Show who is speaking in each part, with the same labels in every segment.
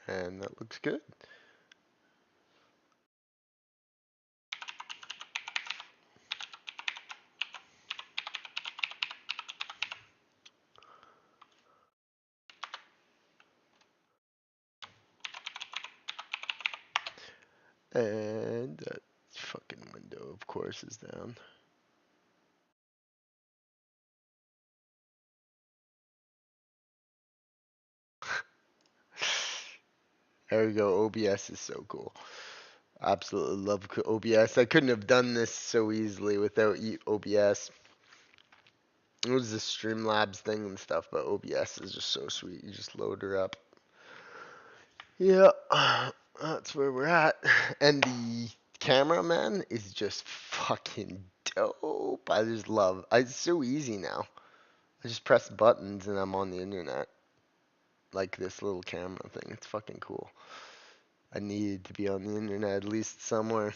Speaker 1: And that looks good. And that fucking window, of course, is down. There we go. OBS is so cool. Absolutely love OBS. I couldn't have done this so easily without OBS. It was the Streamlabs thing and stuff, but OBS is just so sweet. You just load her up. Yeah, that's where we're at. And the cameraman is just fucking dope. I just love. It's so easy now. I just press buttons and I'm on the internet. Like this little camera thing. It's fucking cool. I need to be on the internet at least somewhere.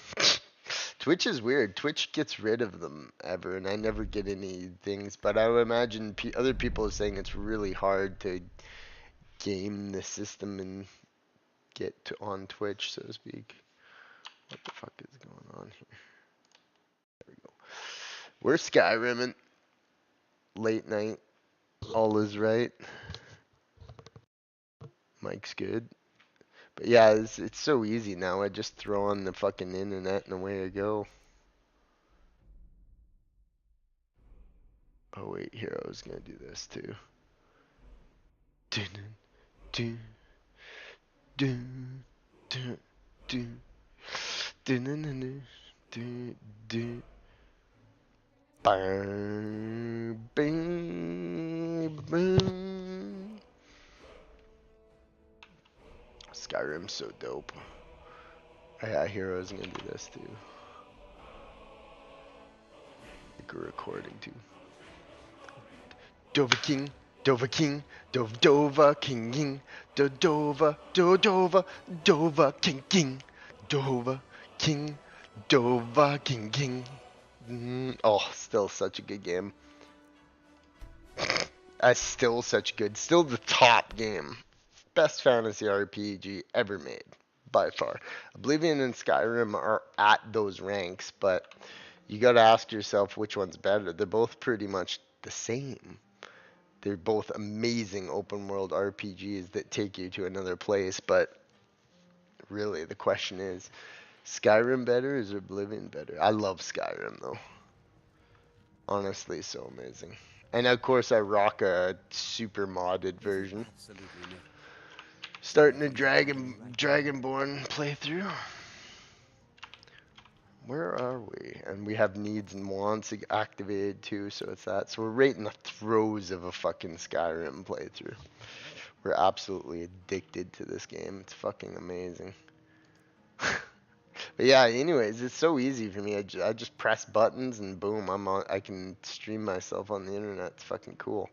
Speaker 1: Twitch is weird. Twitch gets rid of them ever, and I never get any things. But I would imagine other people are saying it's really hard to game the system and get on Twitch, so to speak. What the fuck is going on here? There we go. We're Skyrimming. Late night. All is right. Mike's good. But yeah, it's so easy now. I just throw on the fucking internet and away I go. Oh wait, here I was gonna do this too. Dun, dun, dun, dun, dun, dun, dun, dun, dun, dun. Bang, bang, bang. Skyrim's so dope. Yeah, Heroes gonna do this too. Like we're recording too. Dova King, Dova King, Dova King King, Dova, Dova, Dova King King, Dova King, Dova King King. Oh, still such a good game. Still such good. Still the top game. Best fantasy RPG ever made, by far. Oblivion and Skyrim are at those ranks, but you gotta ask yourself which one's better. They're both pretty much the same. They're both amazing open world RPGs that take you to another place, but really the question is, Skyrim better or is Oblivion better? I love Skyrim though. Honestly, so amazing. And of course I rock a super modded version. Starting a Dragonborn playthrough. Where are we? And we have needs and wants activated too, so it's that. So we're right in the throes of a fucking Skyrim playthrough. We're absolutely addicted to this game. It's fucking amazing. But yeah, anyways, it's so easy for me. I just press buttons and boom, I'm on. I can stream myself on the internet. It's fucking cool.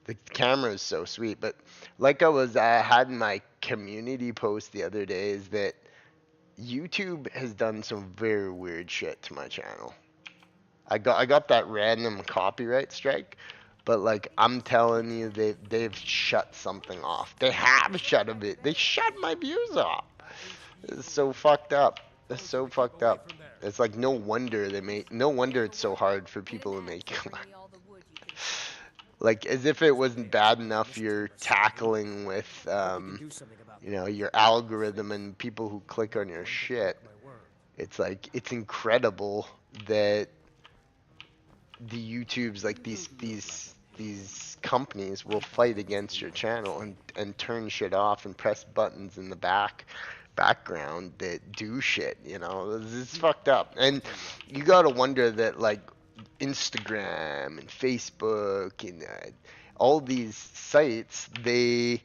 Speaker 1: The camera is so sweet. But like I had in my community post the other day, is that YouTube has done some very weird shit to my channel. I got that random copyright strike, but like I'm telling you, they've shut something off. They have shut a bit. They shut my views off. It's so fucked up. It's so fucked up. It's like no wonder it's so hard for people to make. Like as if it wasn't bad enough you're tackling with your algorithm and people who click on your shit. It's like it's incredible that the YouTubes like these companies will fight against your channel and turn shit off and press buttons in the background that do shit, it's fucked up. And you gotta wonder that like Instagram and Facebook and all these sites, they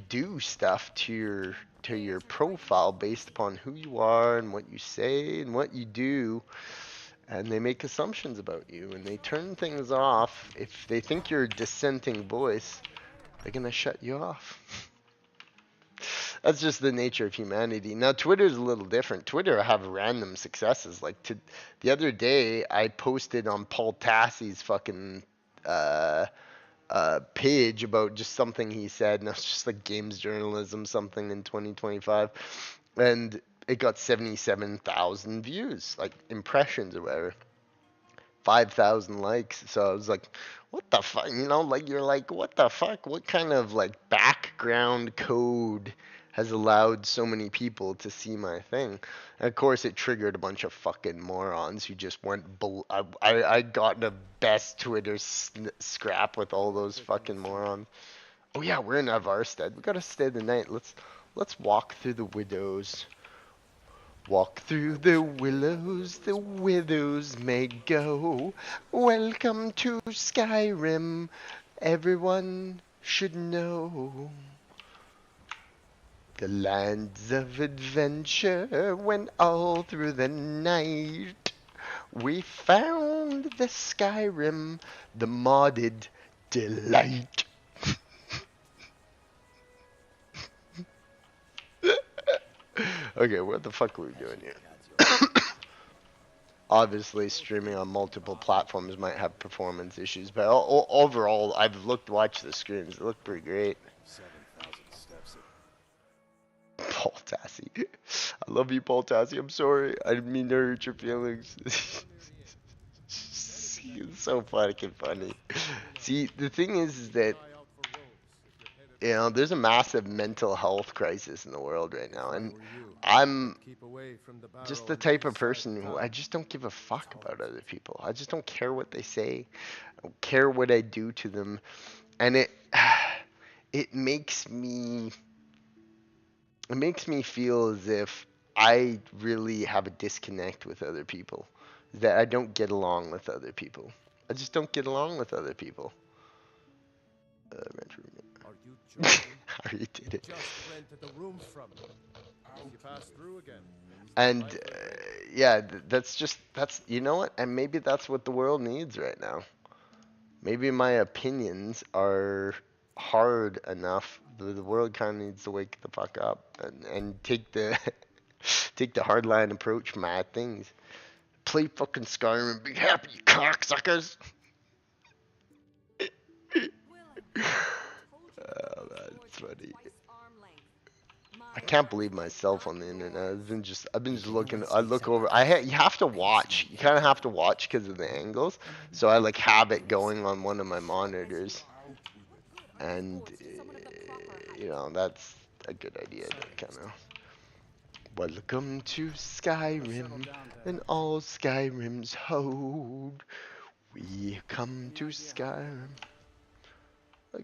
Speaker 1: do stuff to your profile based upon who you are and what you say and what you do, and they make assumptions about you and they turn things off. If they think you're a dissenting voice, they're gonna shut you off. That's just the nature of humanity. Now Twitter's a little different. Twitter, I have random successes. Like the other day, I posted on Paul Tassie's fucking page about just something he said, and it was just like games journalism something in 2025, and it got 77,000 views, like impressions or whatever. 5,000 likes. So I was like, what the fuck? You know, like you're like, what the fuck? What kind of like background code has allowed so many people to see my thing? And of course, it triggered a bunch of fucking morons who just went. I got the best Twitter scrap with all those fucking morons. Oh yeah, we're in Avarstead. We gotta stay the night. Let's walk through the widows. Walk through the widows may go. Welcome to Skyrim, everyone should know. The lands of adventure went all through the night. We found the Skyrim, the modded delight. Okay, what the fuck are we doing here? Obviously, streaming on multiple platforms might have performance issues, but overall, I've watched the screens. They look pretty great. Paul Tassi. I love you, Paul Tassi. I'm sorry. I didn't mean to hurt your feelings. It's so fucking funny. See, the thing is that, you know, there's a massive mental health crisis in the world right now, and I'm just the type of person who I just don't give a fuck about other people. I just don't care what they say. I don't care what I do to them, and it makes me feel as if I really have a disconnect with other people. That I don't get along with other people. I just don't get along with other people.
Speaker 2: Are you joking?
Speaker 1: Harry did it.
Speaker 2: Just rented the room from me. You pass through again.
Speaker 1: And yeah, that's you know what? And maybe that's what the world needs right now. Maybe my opinions are hard enough. The world kind of needs to wake the fuck up and take the take the hardline approach from mad things. Play fucking Skyrim and be happy, you cocksuckers. Oh, that's funny. I can't believe myself on the internet. I've been just looking. I look over. You have to watch. You kind of have to watch because of the angles. So I like have it going on one of my monitors, and you know that's a good idea. Kind of. Welcome to Skyrim, and all Skyrims hold. We come to Skyrim.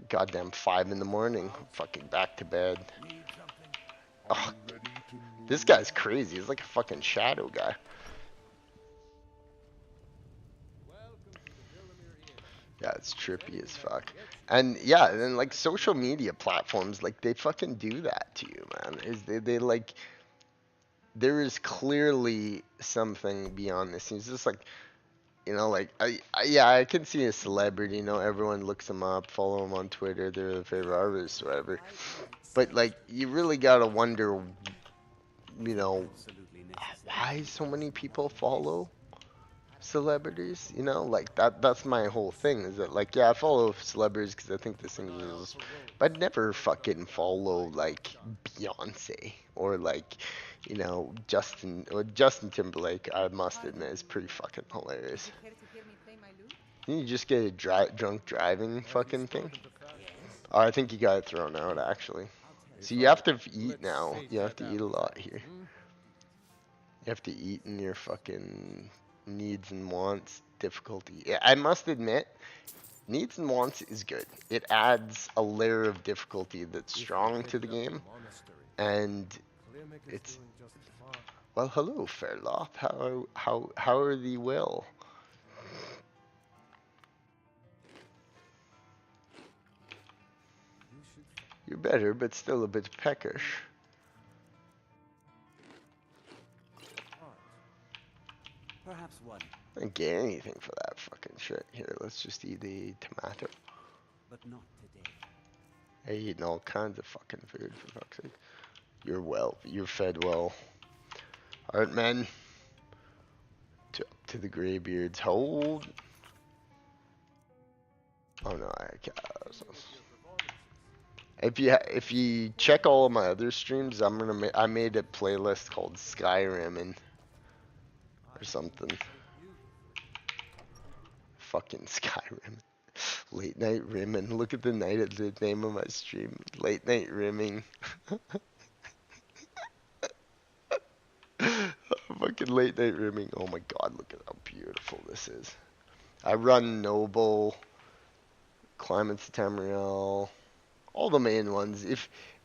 Speaker 1: Goddamn 5 in the morning. Fucking back to bed. Oh, this guy's crazy. He's like a fucking shadow guy. Yeah, it's trippy as fuck. And yeah, and then like social media platforms, like they fucking do that to you, man. They like there is clearly something beyond this. It's just like, you know, like yeah, I can see a celebrity, you know, everyone looks them up, follow them on Twitter, they're their favorite artist or whatever. But like you really gotta wonder, you know, why so many people follow celebrities, you know, like that's my whole thing is that like, yeah, I follow celebrities because I think this thing is, but I'd never fucking follow like Beyonce or like, you know, Justin Timberlake. I must admit is pretty fucking hilarious. Didn't you just get a drunk driving fucking thing? Oh, I think you got it thrown out actually. So you have to eat now. You have to eat a lot here. You have to eat in your fucking needs and wants difficulty. Yeah, I must admit, needs and wants is good. It adds a layer of difficulty that's strong to the game, and it's well. Hello, Fairloth. How are thee well? You're better, but still a bit peckish.
Speaker 3: Perhaps one.
Speaker 1: I didn't get anything for that fucking shit. Here, let's just eat the tomato.
Speaker 3: But not today.
Speaker 1: I eating all kinds of fucking food for fuck's sake. You're well. You're fed well. Alright, men. To the graybeards hold. Oh no, I can't.
Speaker 2: Any of your performances?
Speaker 1: If you check all of my other streams, I made a playlist called Skyrim and
Speaker 2: I
Speaker 1: or
Speaker 2: think
Speaker 1: something.
Speaker 2: you play beautifully.
Speaker 1: Fucking Skyrim. Late night rimming. Look at the name of my stream. Late night rimming. Fucking late night rimming. Oh my god, look at how beautiful this is. I run Noble, Climate's Tamriel, all the main ones.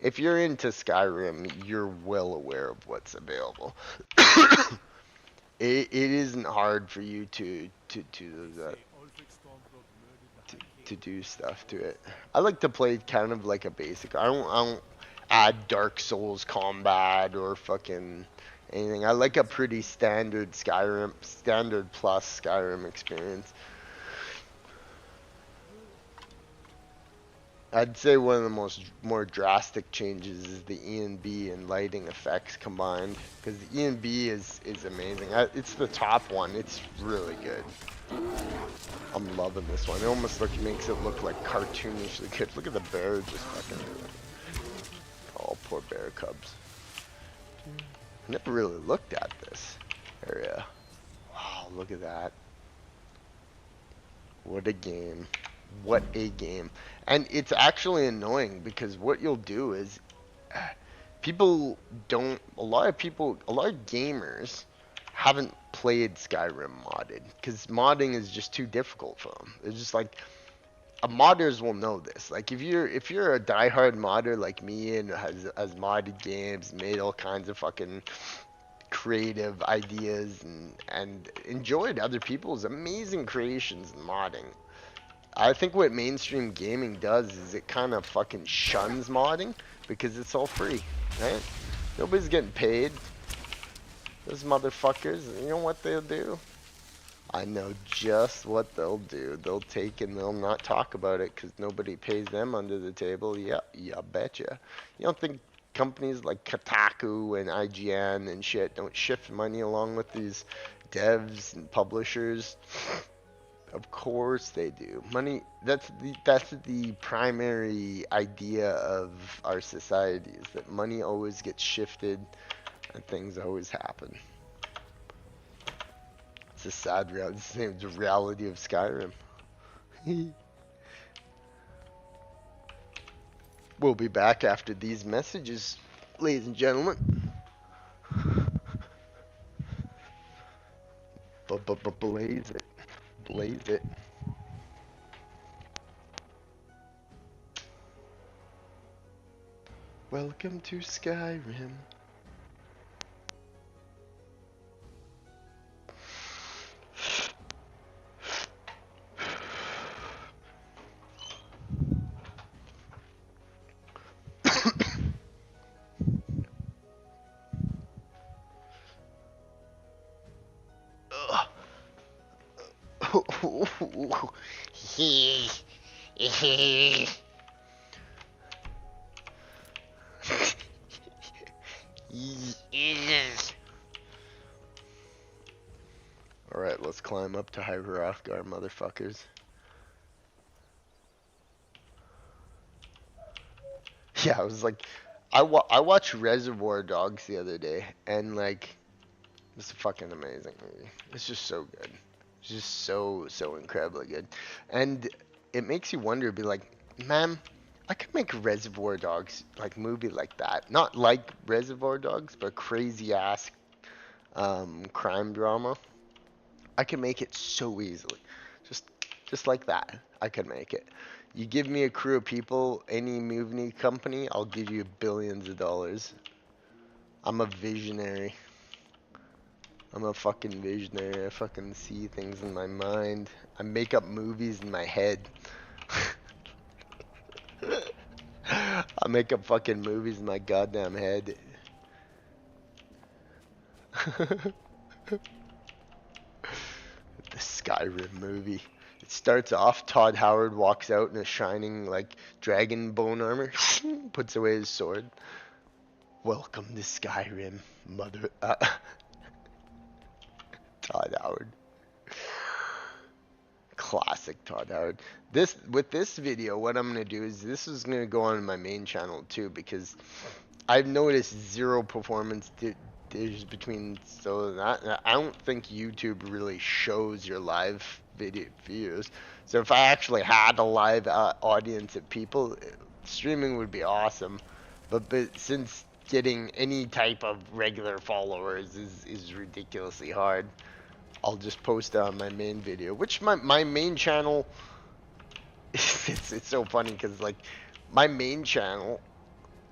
Speaker 1: If you're into Skyrim, you're well aware of what's available. It isn't hard for you
Speaker 2: They say Ulfric Stormcloak murdered the High King.
Speaker 1: to do stuff to it. I like to play kind of like a basic. I don't add Dark Souls combat or fucking anything. I like a pretty standard Skyrim, standard plus Skyrim experience. I'd say one of the more drastic changes is the ENB and lighting effects combined, because the ENB is amazing. It's the top one. It's really good. I'm loving this one. It almost makes it look like cartoonishly good. Look at the bear just fucking. Oh, poor bear cubs. I never really looked at this area. Wow, look at that. What a game. What a game. And it's actually annoying because what you'll do is people don't, a lot of gamers haven't played Skyrim modded because modding is just too difficult for them. It's just like, modders will know this. Like if you're a diehard modder like me and has modded games, made all kinds of fucking creative ideas and enjoyed other people's amazing creations in modding. I think what mainstream gaming does is it kind of fucking shuns modding because it's all free, right? Nobody's getting paid. Those motherfuckers, you know what they'll do? I know just what they'll do. They'll take and they'll not talk about it because nobody pays them under the table. Yeah, betcha. You don't think companies like Kotaku and IGN and shit don't shift money along with these devs and publishers? Of course they do. Money, that's the primary idea of our society, is that money always gets shifted and things always happen. It's a sad reality. It's the reality of Skyrim. We'll be back after these messages, ladies and gentlemen. Blaze it. Blaze it. Welcome to Skyrim. Alright, let's climb up to Hrothgar, motherfuckers. Yeah, I was like, I watched Reservoir Dogs the other day, and like, it's a fucking amazing movie. It's just so good. It's just so incredibly good. And it makes you wonder, be like, man, I could make a Reservoir Dogs like movie like that. Not like Reservoir Dogs, but crazy ass crime drama. I can make it so easily. Just just like that. I could make it. You give me a crew of people, any movie company, I'll give you billions of dollars. I'm a visionary. I'm a fucking visionary. I fucking see things in my mind. I make up movies in my head. I make up fucking movies in my goddamn head. The Skyrim movie. It starts off, Todd Howard walks out in a shining, like, dragon bone armor, puts away his sword. Welcome to Skyrim, mother. Todd Howard. Classic Todd Howard. With this video, what I'm gonna do is this is gonna go on my main channel too, because I've noticed zero performance diffs between that. I don't think YouTube really shows your live views. So if I actually had a live audience of people, streaming would be awesome. But since getting any type of regular followers is ridiculously hard, I'll just post it on my main video, which my main channel, it's so funny because like my main channel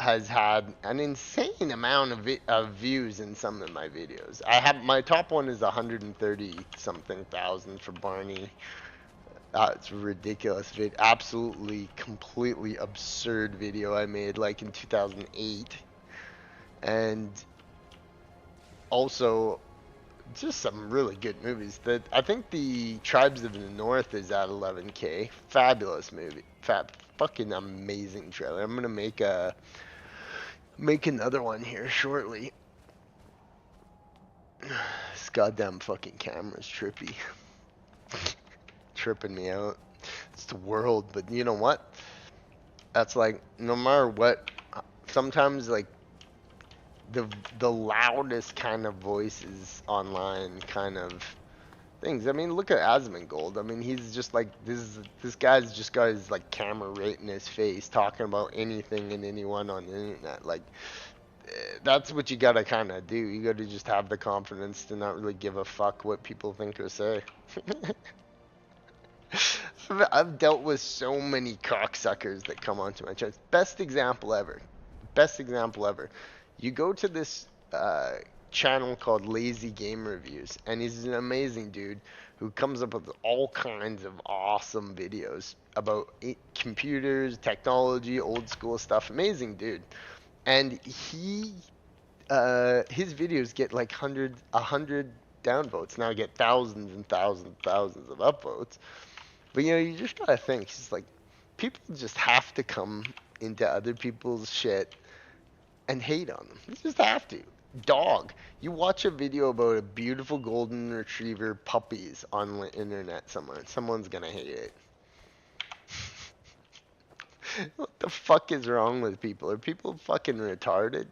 Speaker 1: has had an insane amount of views in some of my videos. I have my top one is 130 something thousand for Barney. It's ridiculous. Absolutely, completely absurd video I made like in 2008, and also just some really good movies. That I think the Tribes of the North is at 11K. Fabulous movie. Fucking amazing trailer. I'm gonna make another one here shortly. This goddamn fucking camera's trippy. Tripping me out. It's the world, but you know what? That's like, no matter what, sometimes like the loudest kind of voices online kind of things. I mean, look at Asmongold. I mean, he's just like, this guy's just got his like camera right in his face talking about anything and anyone on the internet. Like, that's what you gotta kind of do. You gotta just have the confidence to not really give a fuck what people think or say. I've dealt with so many cocksuckers that come onto my channel. Best example ever. Best example ever. You go to this channel called Lazy Game Reviews, and he's an amazing dude who comes up with all kinds of awesome videos about computers, technology, old school stuff. Amazing dude. And his videos get like 100 downvotes. Now I get thousands and thousands and thousands of upvotes. But you know, you just gotta think, it's just like, people just have to come into other people's shit and hate on them. You just have to. Dog. You watch a video about a beautiful golden retriever puppies on the internet somewhere, and someone's gonna hate it. What the fuck is wrong with people? Are people fucking retarded?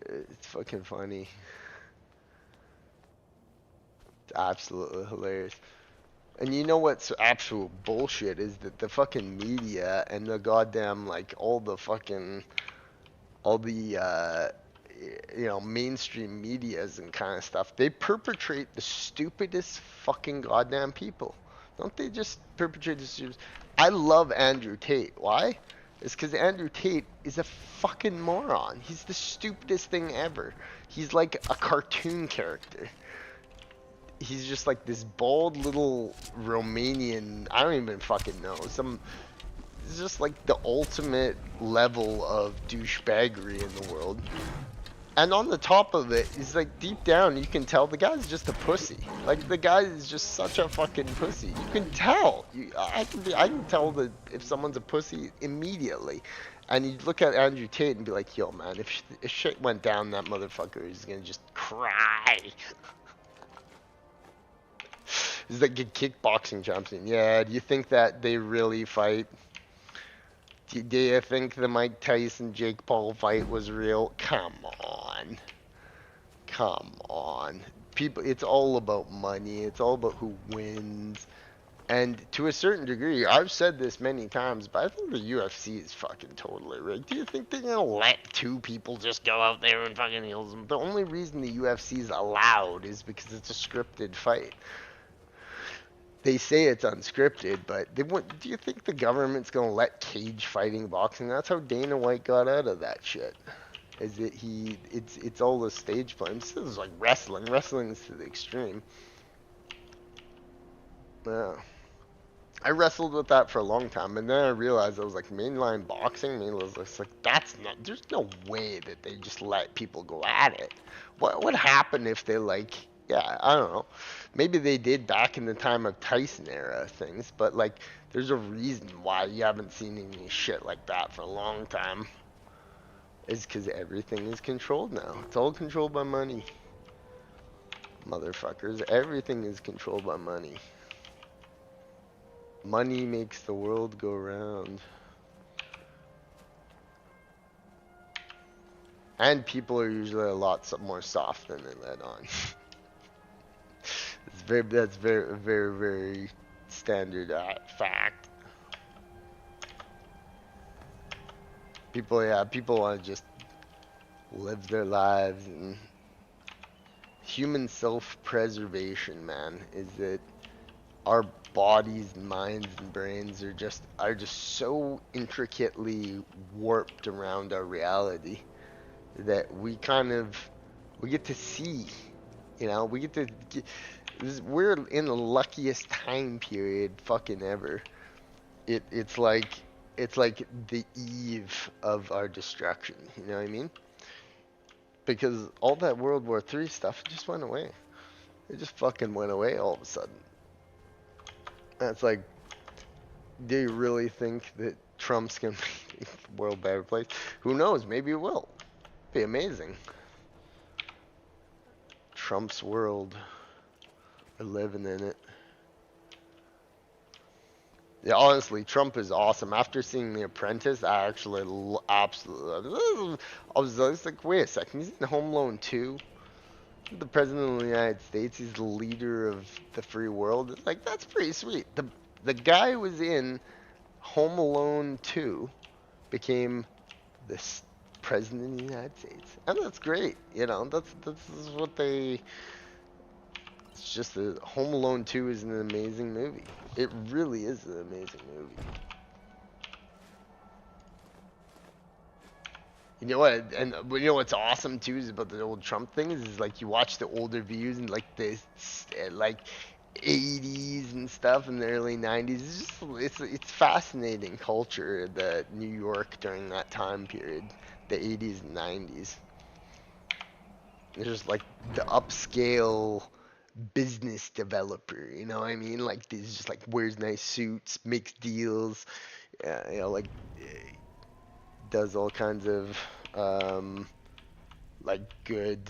Speaker 1: It's fucking funny. It's absolutely hilarious. And you know what's absolute bullshit is that the fucking media and the goddamn, like, all the you know, mainstream medias and kind of stuff, they perpetrate the stupidest fucking goddamn people. Don't they just perpetrate the stupidest? I love Andrew Tate. Why? It's because Andrew Tate is a fucking moron. He's the stupidest thing ever. He's like a cartoon character. He's just like this bald little Romanian, I don't even fucking know, it's just like the ultimate level of douchebaggery in the world. And on the top of it, he's like, deep down, you can tell the guy's just a pussy. Like, the guy is just such a fucking pussy. You can tell. I can tell that if someone's a pussy immediately. And you look at Andrew Tate and be like, yo, man, if shit went down, that motherfucker is gonna just cry. He's like a kickboxing champion. Yeah, do you think that they really fight? Do you think the Mike Tyson Jake Paul fight was real? Come on. Come on. People, it's all about money. It's all about who wins. And to a certain degree, I've said this many times, but I think the UFC is fucking totally rigged. Do you think they're gonna let two people just go out there and fucking heal them? The only reason the UFC is allowed is because it's a scripted fight. They say it's unscripted, but do you think the government's gonna let cage fighting boxing? That's how Dana White got out of that shit. It's all the stage play. This is like wrestling. Wrestling is to the extreme. Yeah. I wrestled with that for a long time, and then I realized I was like, mainline boxing. It's like, there's no way that they just let people go at it. What would happen if they like? Yeah, I don't know. Maybe they did back in the time of Tyson era things, but like, there's a reason why you haven't seen any shit like that for a long time. It's because everything is controlled now. It's all controlled by money. Motherfuckers, everything is controlled by money. Money makes the world go round. And people are usually a lot more soft than they let on. That's very, very, very standard fact. People, yeah, people want to just live their lives, and human self-preservation, man, is that our bodies, minds, and brains are just so intricately warped around our reality that we get to see, we get to we're in the luckiest time period fucking ever. It's like the eve of our destruction, you know what I mean? Because all that World War III stuff just went away. It just fucking went away all of a sudden. That's like, do you really think that Trump's gonna make the world a better place? Who knows? Maybe it will. Be amazing. Trump's world. We're living in it. Yeah, honestly, Trump is awesome. After seeing The Apprentice, I actually absolutely. I was like, wait a second, he's in Home Alone 2. The president of the United States, he's the leader of the free world. It's like, that's pretty sweet. The guy who was in Home Alone 2 became the president of the United States, and that's great. That's what they. It's just that Home Alone 2 is an amazing movie. It really is an amazing movie. You know what? And you know what's awesome too is about the old Trump thing is like you watch the older views and like this like 80s and stuff in the early 90s. It's fascinating culture, the New York during that time period, the 80s and 90s. It's just like the upscale business developer, you know what I mean? Like these just like wears nice suits, makes deals, like does all kinds of like good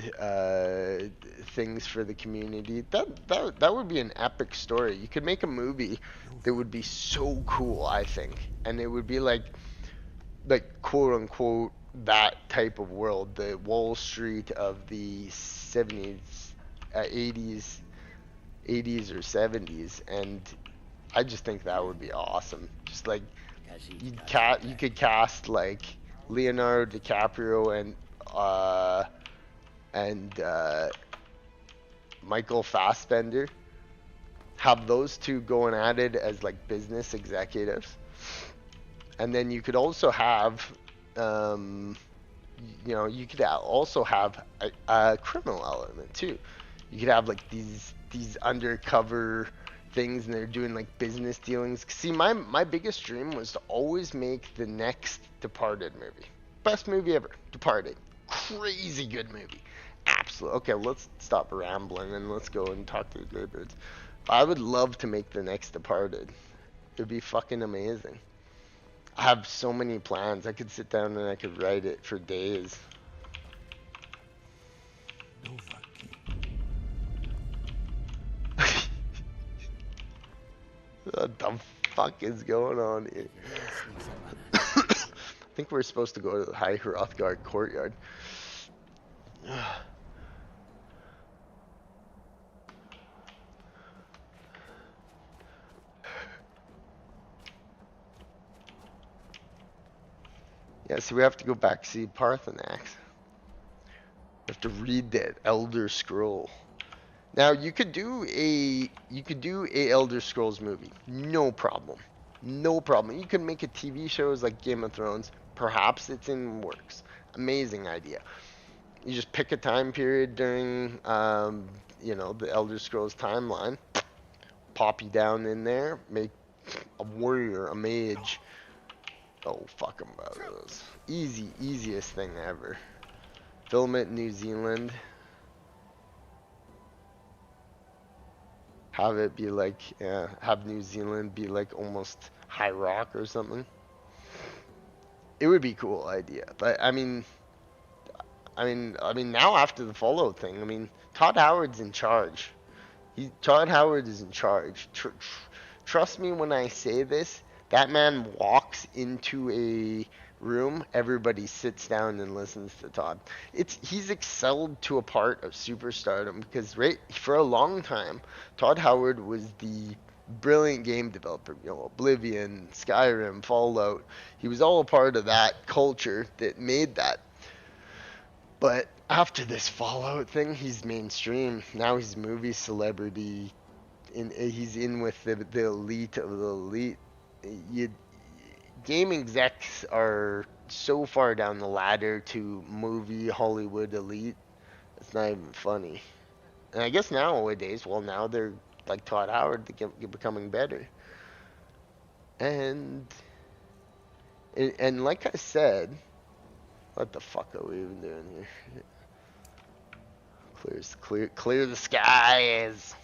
Speaker 1: things for the community. That would be an epic story. You could make a movie that would be so cool, I think, and it would be like quote unquote that type of world, the Wall Street of the 70s, 80s or 70s, and I just think that would be awesome. Just like you could cast like Leonardo DiCaprio and Michael Fassbender, have those two going at it as like business executives, and then you could also have you could also have a criminal element too. You could have like these undercover things, and they're doing like business dealings. See, my biggest dream was to always make the next Departed movie. Best movie ever, Departed. Crazy good movie. Absolutely. Okay, let's stop rambling and let's go and talk to the Greybirds. I would love to make the next Departed. It'd be fucking amazing. I have so many plans. I could sit down and I could write it for days. What the fuck is going on here? I think we're supposed to go to the High Hrothgar courtyard. Yeah, so we have to go back to see Parthenax. We have to read that Elder Scroll. Now you could do a Elder Scrolls movie, no problem, no problem. You could make a TV shows like Game of Thrones. Perhaps it's in works. Amazing idea. You just pick a time period during the Elder Scrolls timeline. Pop you down in there, make a warrior, a mage. Oh fuck 'em brothers. Easiest thing ever. Film it in New Zealand. Have it be like, have New Zealand be like almost High Rock or something. It would be a cool idea, but I mean, I mean, now after the Fallout thing, I mean, Todd Howard's in charge. Todd Howard is in charge. Trust me when I say this. That man walks into a room, everybody sits down and listens to Todd. He's excelled to a part of superstardom because right for a long time, Todd Howard was the brilliant game developer. You know, Oblivion, Skyrim, Fallout. He was all a part of that culture that made that. But after this Fallout thing, he's mainstream. Now he's movie celebrity. He's in with the elite of the elite. You, Game execs are so far down the ladder to movie Hollywood elite. It's not even funny. And I guess nowadays, well, now they're like Todd Howard, they're becoming better. And like I said, what the fuck are we even doing here? Clear the skies.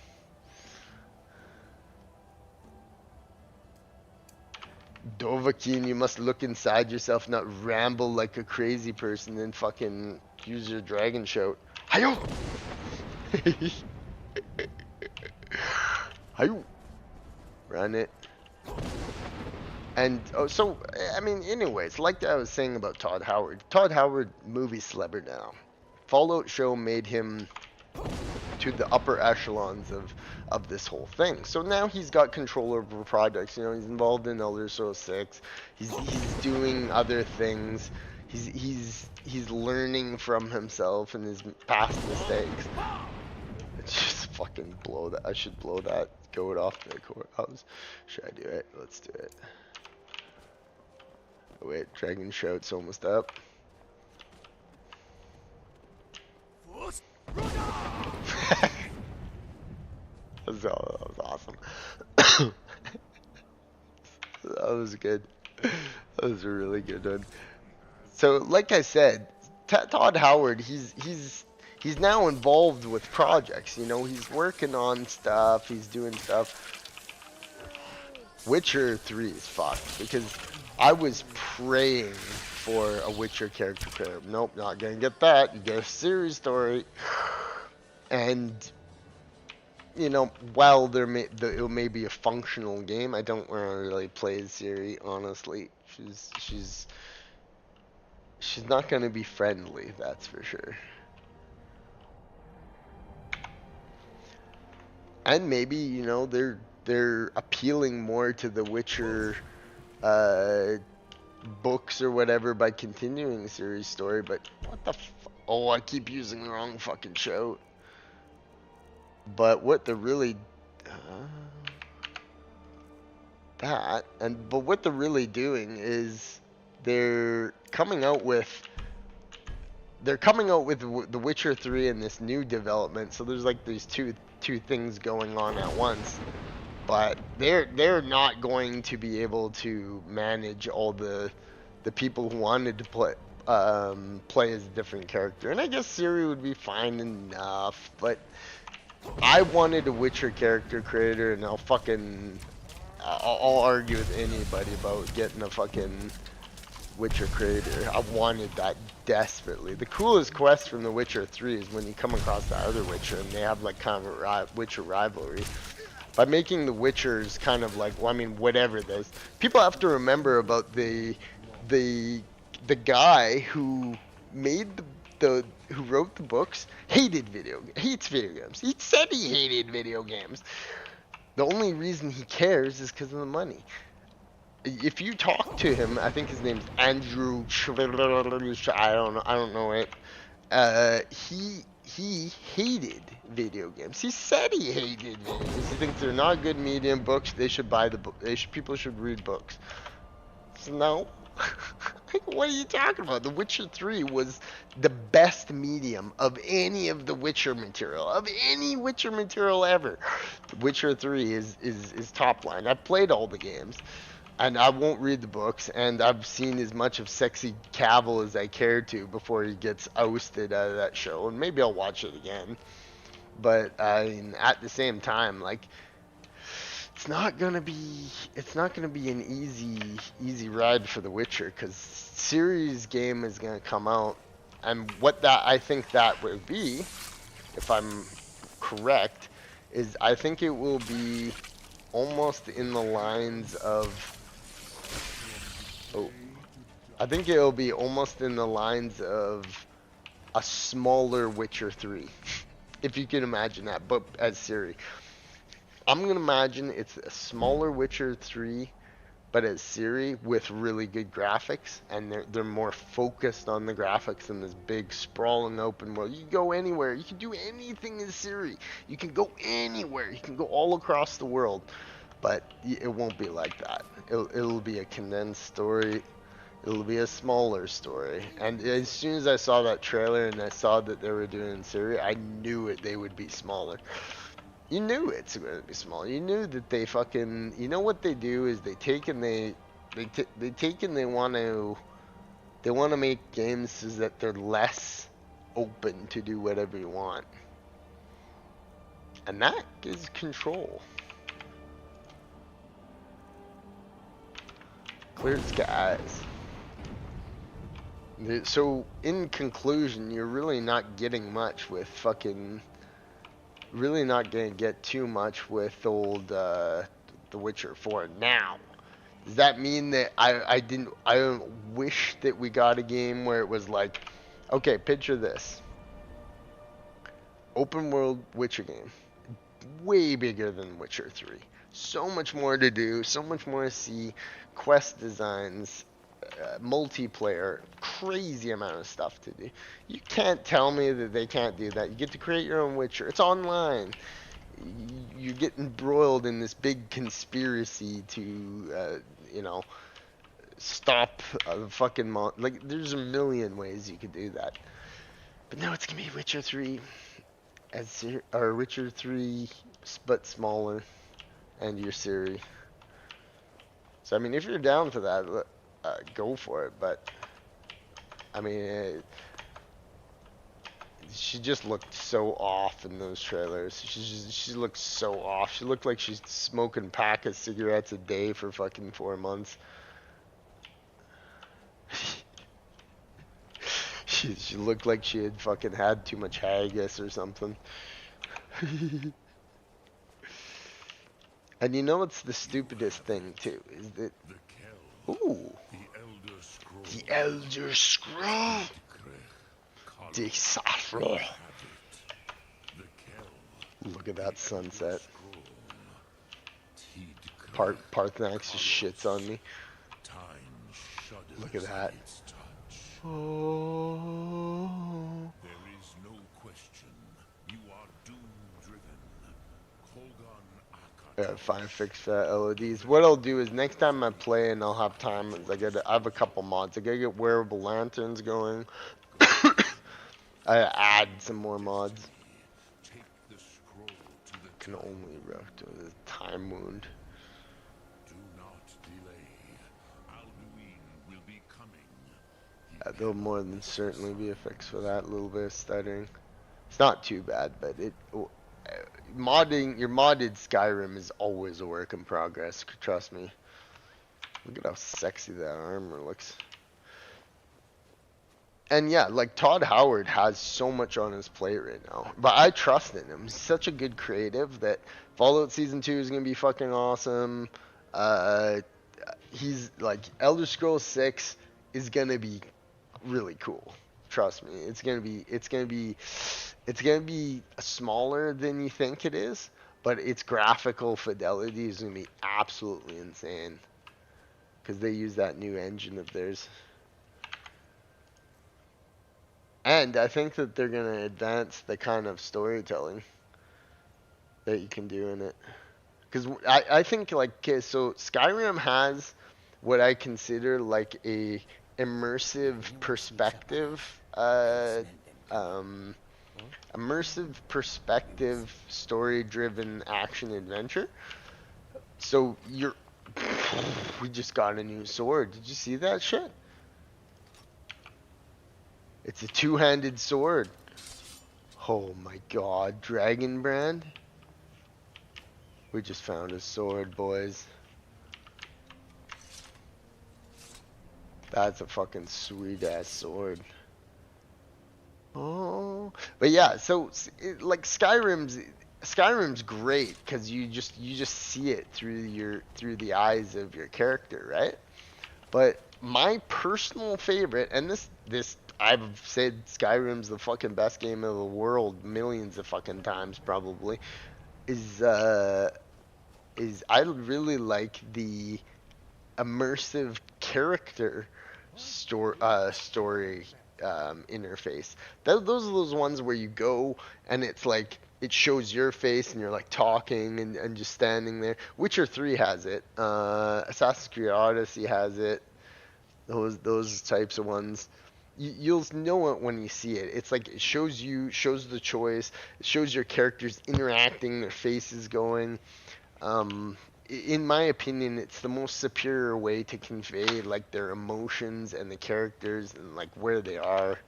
Speaker 1: Dovahkiin, you must look inside yourself, not ramble like a crazy person, and fucking use your dragon shout. Hayo! Hayo! Run it. And, I mean, anyways, like I was saying about Todd Howard. Todd Howard, movie celeb now. Fallout show made him to the upper echelons of this whole thing. So now he's got control over projects. You know, he's involved in Elder Scrolls 6. He's doing other things. He's learning from himself and his past mistakes. It's just fucking blow that. I should blow that goat off the courthouse. Should I do it? Let's do it. Oh, wait, Dragon Shout's almost up. That was awesome. That was good. That was a really good one. So, like I said, Todd Howard, he's now involved with projects. You know, he's working on stuff. He's doing stuff. Witcher 3 is fucked because I was praying for a Witcher character creator. Nope, not gonna get that. You get a series story. And, you know, while it may be a functional game, I don't want to really play as Ciri, honestly. She's not gonna be friendly, that's for sure. And maybe, you know, they're appealing more to the Witcher books or whatever by continuing the series story, but what the oh, I keep using the wrong fucking show. But what they're really but what they're really doing is they're coming out with The Witcher 3 and this new development. So there's like these two things going on at once. But they're not going to be able to manage all the people who wanted to play as a different character. And I guess Ciri would be fine enough, but I wanted a Witcher character creator, and I'll argue with anybody about getting a fucking Witcher creator. I wanted that desperately. The coolest quest from The Witcher 3 is when you come across the other Witcher and they have like kind of a Witcher rivalry. By making the Witchers kind of like, well, I mean, whatever it is. People have to remember about the guy who made who wrote the books hates video games. He said he hated video games. The only reason he cares is because of the money. If you talk to him, I think his name's Andrew. I don't know it. He hated video games. He said he hated video games. He thinks they're not good medium. Books, they should buy the book. People should read books. So no. What are you talking about? The Witcher 3 was the best medium of any of the Witcher material. Of any Witcher material ever. The Witcher 3 is top line. I've played all the games. And I won't read the books, and I've seen as much of Sexy Cavill as I care to before he gets ousted out of that show, and maybe I'll watch it again. But I mean, at the same time, like, it's not gonna be an easy ride for The Witcher, because Ciri's game is gonna come out, And what that I think that would be, if I'm correct, is I think it will be almost in the lines of, oh, I think it'll be almost in the lines of a smaller Witcher 3. If you can imagine that, but as Siri. I'm gonna imagine it's a smaller Witcher 3, but as Siri with really good graphics, and they're more focused on the graphics in this big sprawling open world. You can go anywhere, you can do anything as Siri. You can go anywhere, you can go all across the world, but it won't be like that. It'll be a condensed story. It'll be a smaller story. And as soon as I saw that trailer and I saw that they were doing Siri, I knew it. They would be smaller. You knew it's going to be small. You knew that they fucking. You know what they do is they take and they take and they want to make games so that they're less open to do whatever you want, and that is control. Clear skies. So in conclusion, you're really not getting much with fucking. Really not gonna get too much with old The Witcher 4 now. Does that mean that I don't wish that we got a game where it was like, okay, picture this. Open world Witcher game. Way bigger than Witcher 3. So much more to do, so much more to see, quest designs, multiplayer, crazy amount of stuff to do. You can't tell me that they can't do that. You get to create your own Witcher. It's online. You get embroiled in this big conspiracy to, stop a fucking like. There's a million ways you could do that. But no, it's gonna be Witcher 3 or Witcher 3, but smaller, and your Siri. So I mean, if you're down for that, go for it. But I mean, she just looked so off in those trailers. She looked so off. She looked like she's smoking a pack of cigarettes a day for fucking 4 months. She looked like she had fucking had too much haggis or something. And you know what's the stupidest thing too? Is that, ooh, the Elder Scroll. Decipher. Look at that sunset. Parthenax just shits on me. Look at that. Oh.
Speaker 2: There is no question. You are doom-driven.
Speaker 1: Yeah, fine, fix LEDs. What I'll do is next time I play and I'll have time, is I have a couple mods. I gotta get wearable lanterns going. I add some more mods. Can only rough to the time wound.
Speaker 2: Do not delay. Alduin will be coming.
Speaker 1: There'll more than certainly be a fix for that little bit of stuttering. It's not too bad, but your modded Skyrim is always a work in progress. Trust me. Look at how sexy that armor looks. And yeah, like Todd Howard has so much on his plate right now, but I trust in him. He's such a good creative that Fallout Season 2 is gonna be fucking awesome. He's like Elder Scrolls 6 is gonna be really cool. Trust me, it's gonna be smaller than you think it is, but its graphical fidelity is gonna be absolutely insane because they use that new engine of theirs. And I think that they're going to advance the kind of storytelling that you can do in it. Because I think, like, okay, so Skyrim has what I consider, like, a immersive perspective, story-driven action adventure. So we just got a new sword. Did you see that shit? It's a two-handed sword. Oh my god, Dragon Brand? We just found a sword, boys. That's a fucking sweet-ass sword. Oh, but yeah, so like Skyrim's great because you just see it through the eyes of your character, right? But my personal favorite, and this I've said Skyrim's the fucking best game of the world millions of fucking times probably, is uh is I really like the immersive character story interface. Those are those ones where you go and it's like it shows your face and you're like talking and just standing there. Witcher 3 has it. Assassin's Creed Odyssey has it. Those types of ones. You'll know it when you see it. It's like it shows the choice. It shows your characters interacting, their faces going. Um, in my opinion, it's the most superior way to convey like their emotions and the characters and like where they are.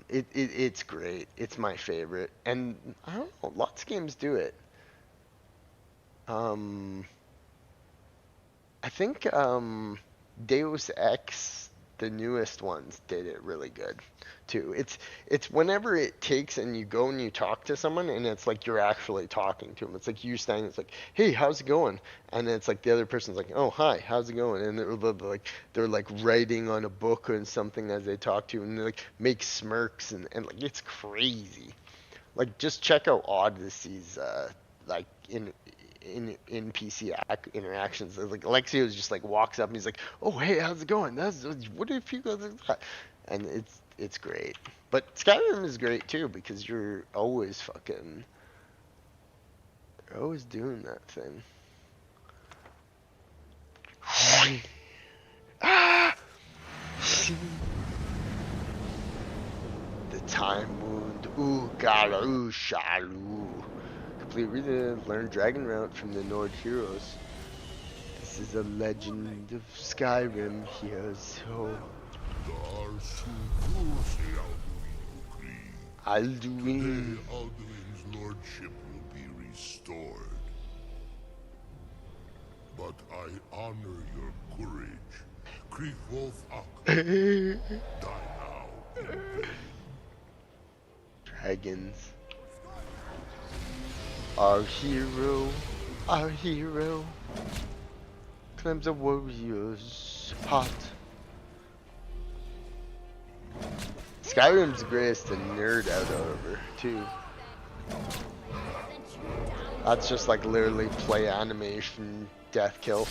Speaker 1: It's great. It's my favorite, and I don't know. Lots of games do it. Um, I think Deus Ex, the newest ones, did it really good too. It's whenever it takes and you go and you talk to someone and it's like you're actually talking to them. It's like you standing. It's like, hey, how's it going? And it's like the other person's like, oh, hi, how's it going? And they're like writing on a book or something as they talk to you, and they like make smirks and like it's crazy. Like just check out Odyssey's like in PC interactions. Like Alexio just like walks up and he's like, "Oh hey, how's it going? What if you go like that?" And it's great. But Skyrim is great too because you're always doing that thing. Ah! The time wound. Ooh, galu shalu. Complete read learn Dragon Route from the Nord heroes. This is a legend of Skyrim here, so Alduin.
Speaker 2: Alduin's lordship will be restored. But I honor your courage. Kriegwolf Ak, die now in vain.
Speaker 1: Dragons. Our hero, claims a warrior's heart. Skyrim's the greatest to nerd out over, too. That's just like literally play animation, death kill.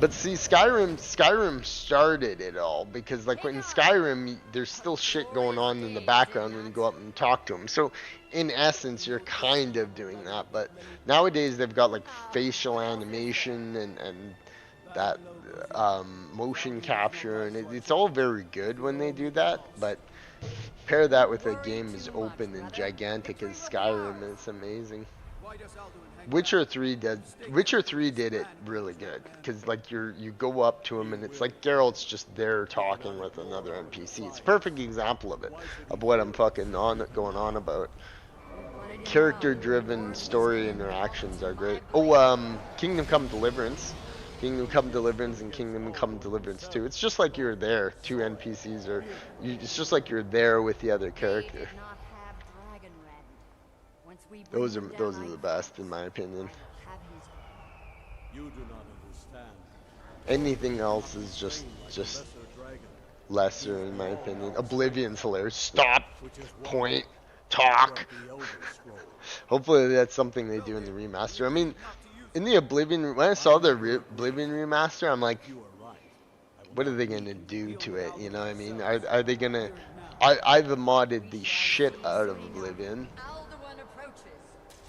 Speaker 1: But see, Skyrim started it all because like in Skyrim, there's still shit going on in the background when you go up and talk to them. So in essence, you're kind of doing that. But nowadays they've got like facial animation and that motion capture, and it's all very good when they do that. But pair that with a game as open and gigantic as Skyrim, and it's amazing. Witcher 3 did it really good because like you go up to him and it's like Geralt's just there talking with another NPC. It's a perfect example of it, of what I'm fucking going on about. Character driven story interactions are great. Oh, Kingdom Come Deliverance. Kingdom Come Deliverance and Kingdom Come Deliverance 2. It's just like you're there. Two NPCs or it's just like you're there with the other character. Those are the best in my opinion.
Speaker 3: You do not understand.
Speaker 1: Anything else is just lesser in my opinion. Oblivion's hilarious. Stop, point, talk. Hopefully that's something they do in the remaster. I mean, in the Oblivion, when I saw the Oblivion remaster, I'm like, what are they gonna do to it? You know what I mean? Are they gonna? I've modded the shit out of Oblivion,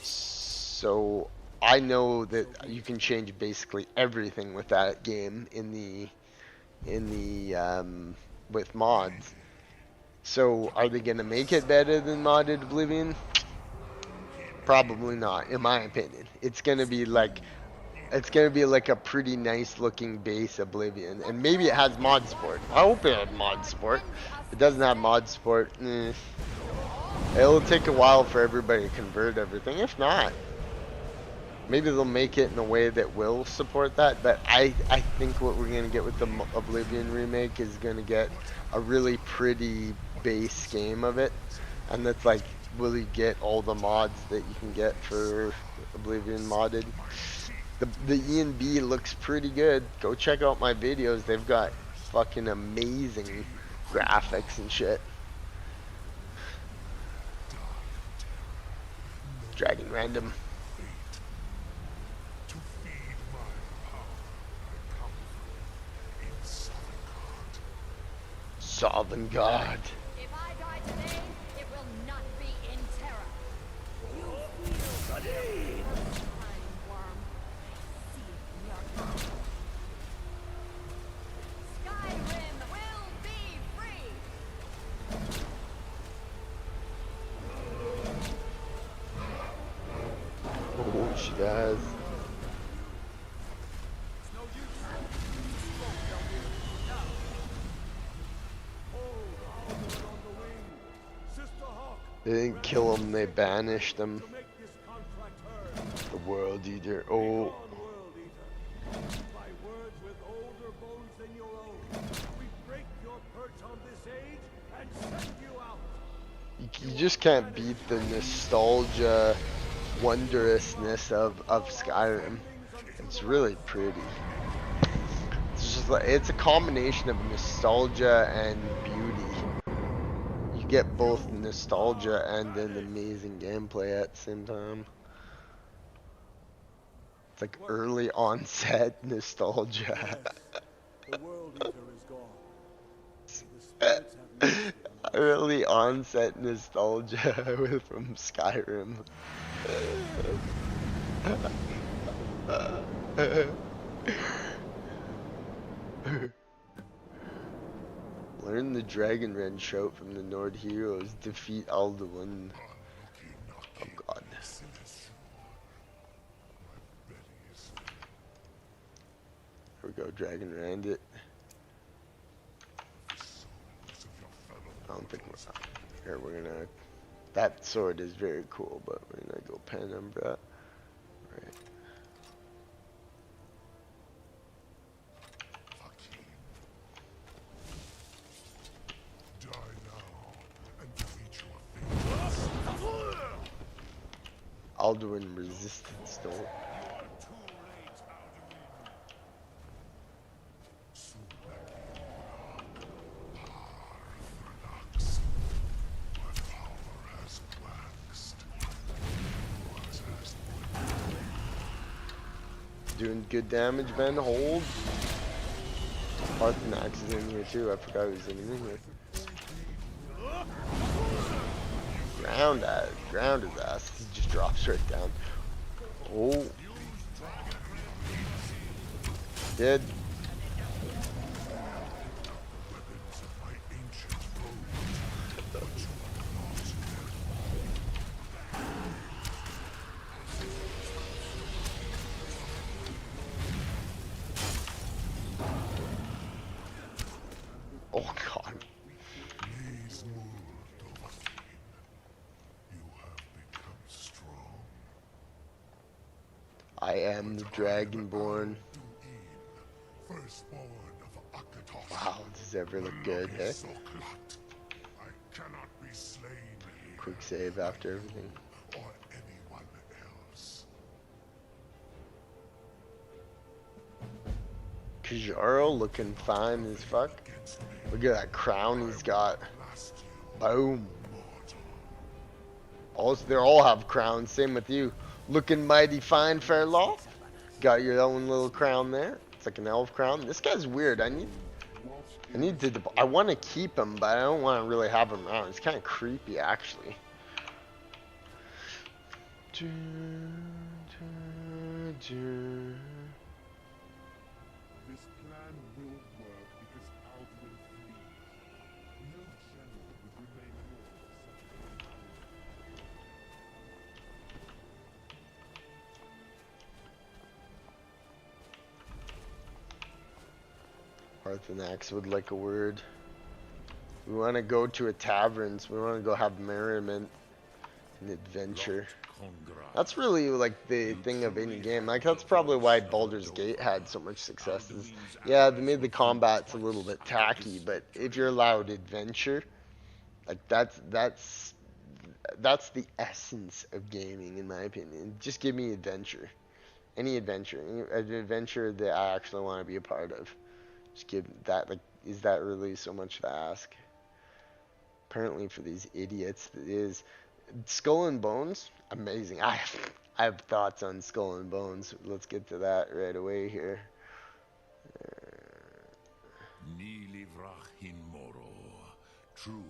Speaker 1: so I know that you can change basically everything with that game in the with mods. So are they gonna make it better than modded Oblivion? Probably not, in my opinion. It's gonna be like a pretty nice looking base Oblivion, and maybe it has mod support. I hope it had mod support. If it doesn't have mod support, it'll take a while for everybody to convert everything. If not, Maybe they'll make it in a way that will support that, but I think what we're gonna get with the Oblivion remake is gonna get a really pretty base game of it, and that's like, will you get all the mods that you can get for Oblivion modded? The ENB looks pretty good. Go check out my videos. They've got fucking amazing graphics and shit. Dragon random.
Speaker 2: To feed my power, I come in
Speaker 1: Sovereign God.
Speaker 4: If I die today, it will not be in terror. You feel the time, worm. I see it in your eyes. Skyrim will be free.
Speaker 1: Oh, she does. They didn't kill him, they banished him. The World Eater. Oh.
Speaker 3: By words with older bones than your own, we break your perch on this age and send you out.
Speaker 1: You just can't beat the nostalgia wondrousness of Skyrim. It's really pretty. It's just like, it's a combination of nostalgia and beauty. You get both nostalgia and an amazing gameplay at the same time. It's like early onset nostalgia.
Speaker 3: The world eater is gone. The spirits have mercy on
Speaker 1: Early onset nostalgia from Skyrim. Learn the Dragon Rend shout from the Nord heroes. Defeat Alduin. Oh god. Here we go, Dragon Rend it. I don't think we're... Here, we're gonna... That sword is very cool, but we're gonna go Penumbra. Right. Alduin resistance, don't. Doing good damage, Ben. Hold. Parthenax is in here too. I forgot he was in here. Ground his ass. He just drops right down. Oh. Dead. Oh god. I am the Dragonborn. Wow, does this ever look good, eh? Quick save after everything. Kajaro looking fine as fuck. Look at that crown he's got. Boom. They all have crowns. Same with you. Looking mighty fine, Fairlaw. Got your own little crown there. It's like an elf crown. This guy's weird. I want to keep him, but I don't want to really have him around. It's kind of creepy, actually.
Speaker 2: This plan will work because Alduin flees. No general would remain loyal to such a
Speaker 1: Parthenax would like a word. We want to go to a tavern, so we want to go have merriment and adventure. That's really like the thing of any game. Like that's probably why Baldur's Gate had so much success. Is yeah, they made the combats a little bit tacky, but if you're allowed adventure, like that's the essence of gaming in my opinion. Just give me adventure. Any adventure, an adventure that I actually want to be a part of. Just give that, like, is that really so much to ask? Apparently for these idiots, it is. Skull and Bones, amazing. I have thoughts on Skull and Bones. Let's get to that right away here.
Speaker 2: True,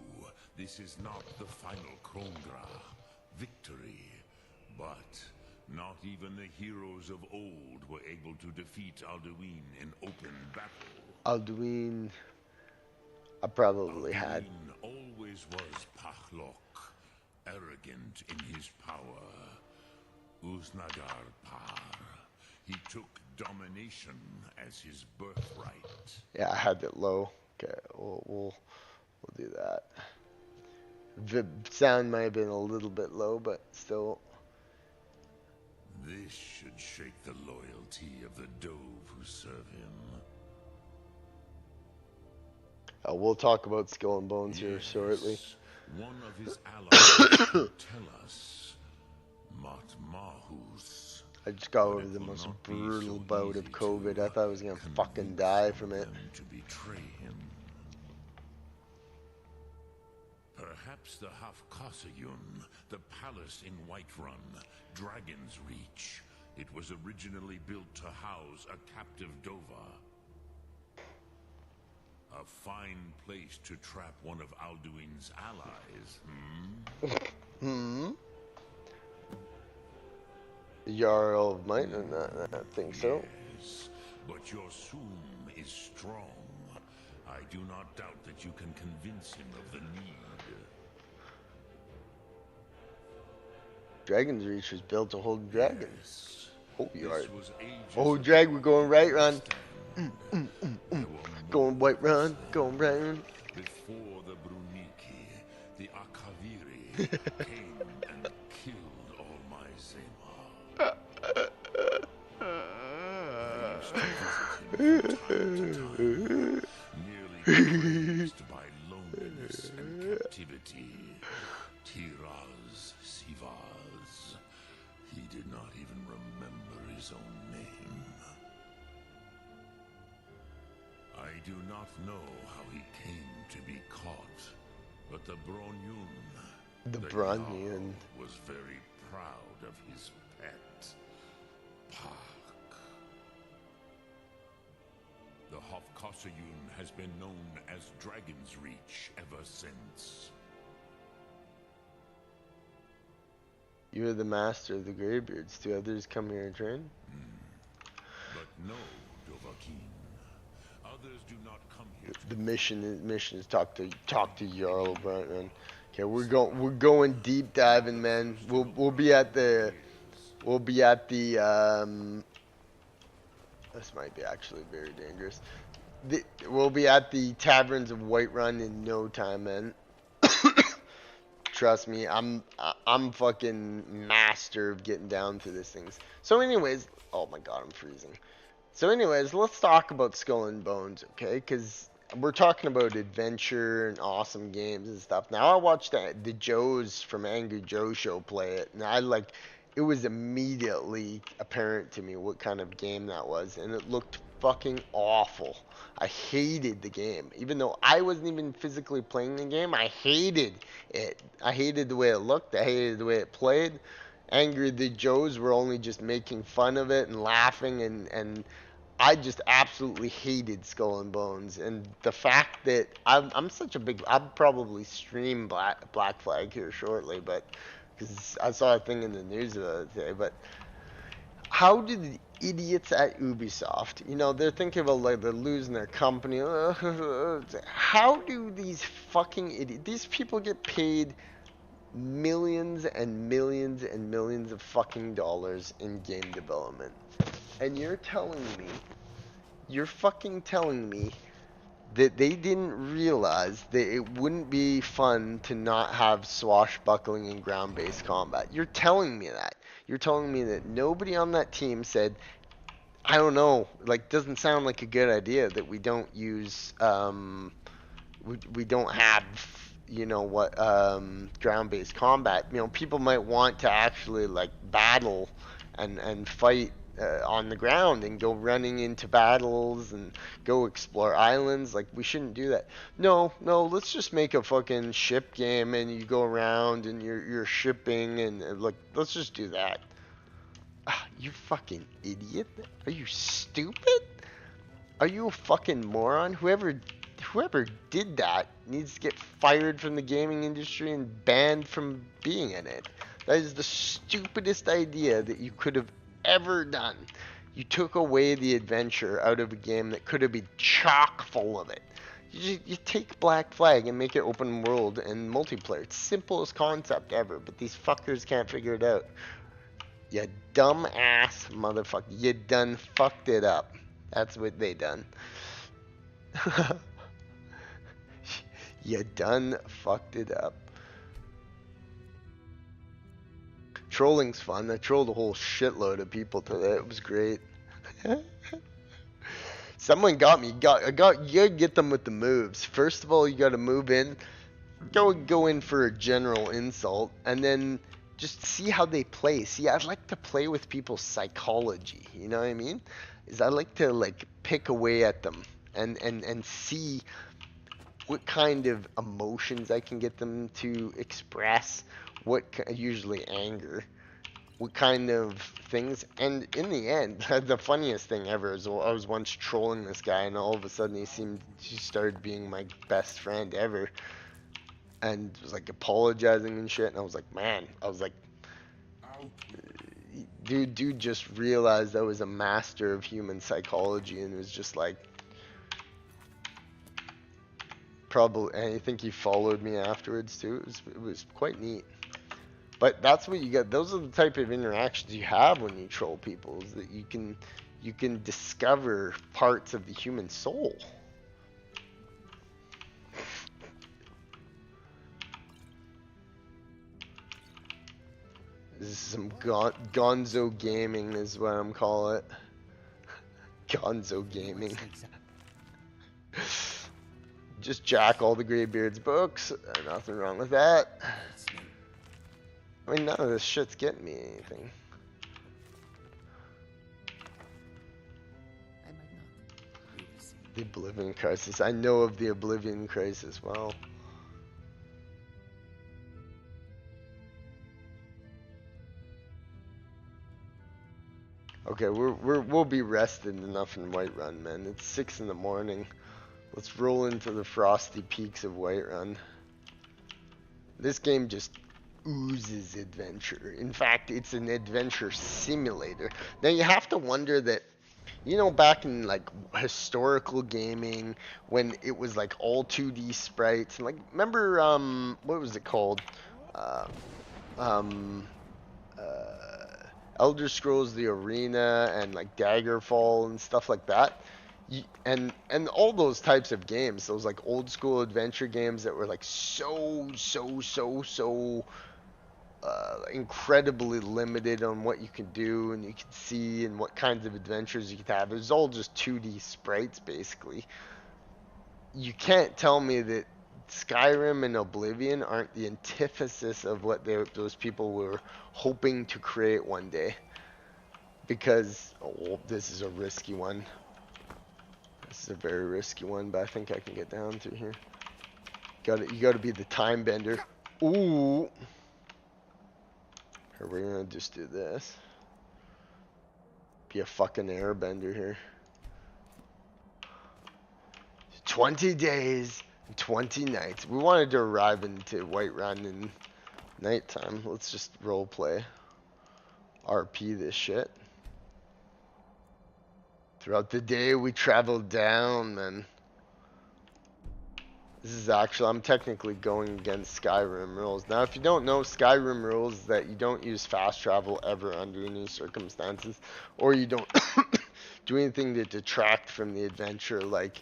Speaker 2: this is not the final Krongra victory, but not even the heroes of old were able to defeat Alduin in open battle.
Speaker 1: Alduin, I probably
Speaker 2: Alduin
Speaker 1: had.
Speaker 2: always was Pahlok, arrogant in his power. Uznagar Par. He took domination as his birthright.
Speaker 1: Yeah, I had it low. Okay, we'll do that. The sound might have been a little bit low, but still.
Speaker 2: This should shake the loyalty of the Dove who serve him.
Speaker 1: We'll talk about Skull and Bones here shortly.
Speaker 2: One of his allies tell us, Matmahus.
Speaker 1: I just got over the most brutal bout of COVID. I thought I was gonna fucking die from it.
Speaker 2: To betray him. Perhaps the Hafkasayun, the palace in Whiterun, Dragon's Reach. It was originally built to house a captive Dova. A fine place to trap one of Alduin's allies,
Speaker 1: The Jarl of Might? I think so.
Speaker 2: Yes, but your Sum is strong. I do not doubt that you can convince him of the need.
Speaker 1: Dragon's Reach was built to hold dragons. Oh, you are.
Speaker 2: This was ages
Speaker 1: Oh,
Speaker 2: ago,
Speaker 1: drag, we're going right run.
Speaker 2: There were
Speaker 1: Going white run, going right run.
Speaker 2: Before the Bruniki, the Akaviri came and killed all my Zema. I used to visit him from time to time, nearly crazed by loneliness and captivity. Tiraz Sivaz. He did not even remember his own name. I do not know how he came to be caught, but the Bronyun,
Speaker 1: The
Speaker 2: Jarl,
Speaker 1: Bronyun.
Speaker 2: was very proud of his pet, Pak. The Hofkosayun has been known as Dragon's Reach ever since.
Speaker 1: You are the master of the Greybeards. Do others come here and train?
Speaker 2: But no, Dovahkiin. Others do not come here to
Speaker 1: The mission is talk to Jarl Brightman. Okay, we're going deep diving, man. We'll be at the this might be actually very dangerous. We'll be at the taverns of Whiterun in no time, man. Trust me, I'm fucking master of getting down to these things. So anyways, oh my god, I'm freezing. So anyways, let's talk about Skull and Bones, okay? Because we're talking about adventure and awesome games and stuff. Now I watched the Joes from Angry Joe Show play it, and it was immediately apparent to me what kind of game that was, and it looked fucking awful. I hated the game. Even though I wasn't even physically playing the game, I hated it. I hated the way it looked. I hated the way it played. Angry the Joes were only just making fun of it and laughing, and I just absolutely hated Skull and Bones. And the fact that I'm such a big, I'll probably stream Black Flag here shortly, but because I saw a thing in the news the other day. But how did the idiots at Ubisoft, they're thinking about like they're losing their company. How do these fucking idiots, these people get paid millions and millions and millions of fucking dollars in game development, and you're fucking telling me that they didn't realize that it wouldn't be fun to not have swashbuckling and ground-based combat. You're telling me that. You're telling me that nobody on that team said, I don't know, like, doesn't sound like a good idea that we don't use, we don't have, you know, what, ground-based combat. You know, people might want to actually, like, battle and fight on the ground and go running into battles and go explore islands. Like, we shouldn't do that. No, let's just make a fucking ship game and you go around and you're shipping and like, let's just do that. Ah, you fucking idiot. Are you stupid? Are you a fucking moron? Whoever did that needs to get fired from the gaming industry and banned from being in it. That is the stupidest idea that you could have ever done. You took away the adventure out of a game that could have been chock full of it. You take Black Flag and make it open world and multiplayer. It's simplest concept ever, but these fuckers can't figure it out. You dumb ass motherfucker. You done fucked it up. That's what they done. You done fucked it up. Trolling's fun. I trolled a whole shitload of people today. It was great. Someone got me. You gotta get them with the moves. First of all, you gotta move in. Go in for a general insult, and then just see how they play. See, I'd like to play with people's psychology. You know what I mean? Is I like to like pick away at them and see what kind of emotions I can get them to express. Usually anger. What kind of things, and in the end, the funniest thing ever is I was once trolling this guy, and all of a sudden he started being my best friend ever, and was like apologizing and shit, and I was like, man, dude just realized I was a master of human psychology, and was just like, probably, and I think he followed me afterwards too. It was quite neat. But that's what you get. Those are the type of interactions you have when you troll people, is that you can discover parts of the human soul. This is some gonzo gaming is what I'm calling it. Gonzo gaming. Just jack all the Greybeard's books. Nothing wrong with that. I mean, none of this shit's getting me anything. The Oblivion Crisis. I know of the Oblivion Crisis. Well, okay, we'll be rested enough in Whiterun, man. It's 6 in the morning. Let's roll into the frosty peaks of Whiterun. This game just oozes adventure. In fact, it's an adventure simulator. Now you have to wonder that, you know, back in like historical gaming, when it was like all 2D sprites, and like, remember what was it called? Elder Scrolls The Arena and like Daggerfall and stuff like that. And all those types of games, those like old school adventure games that were like so incredibly limited on what you can do and you can see and what kinds of adventures you could have. It was all just 2D sprites basically. You can't tell me that Skyrim and Oblivion aren't the antithesis of what those people were hoping to create one day. Because, oh, this is a risky one. This is a very risky one, but I think I can get down through here. You gotta be the time bender. Ooh. Here, we're gonna just do this. Be a fucking airbender here. 20 days and 20 nights. We wanted to arrive into Whiterun in nighttime. Let's just roleplay. RP this shit. Throughout the day we traveled down, man. This is actually, I'm technically going against Skyrim rules. Now, if you don't know, Skyrim rules is that you don't use fast travel ever under any circumstances, or you don't do anything to detract from the adventure, like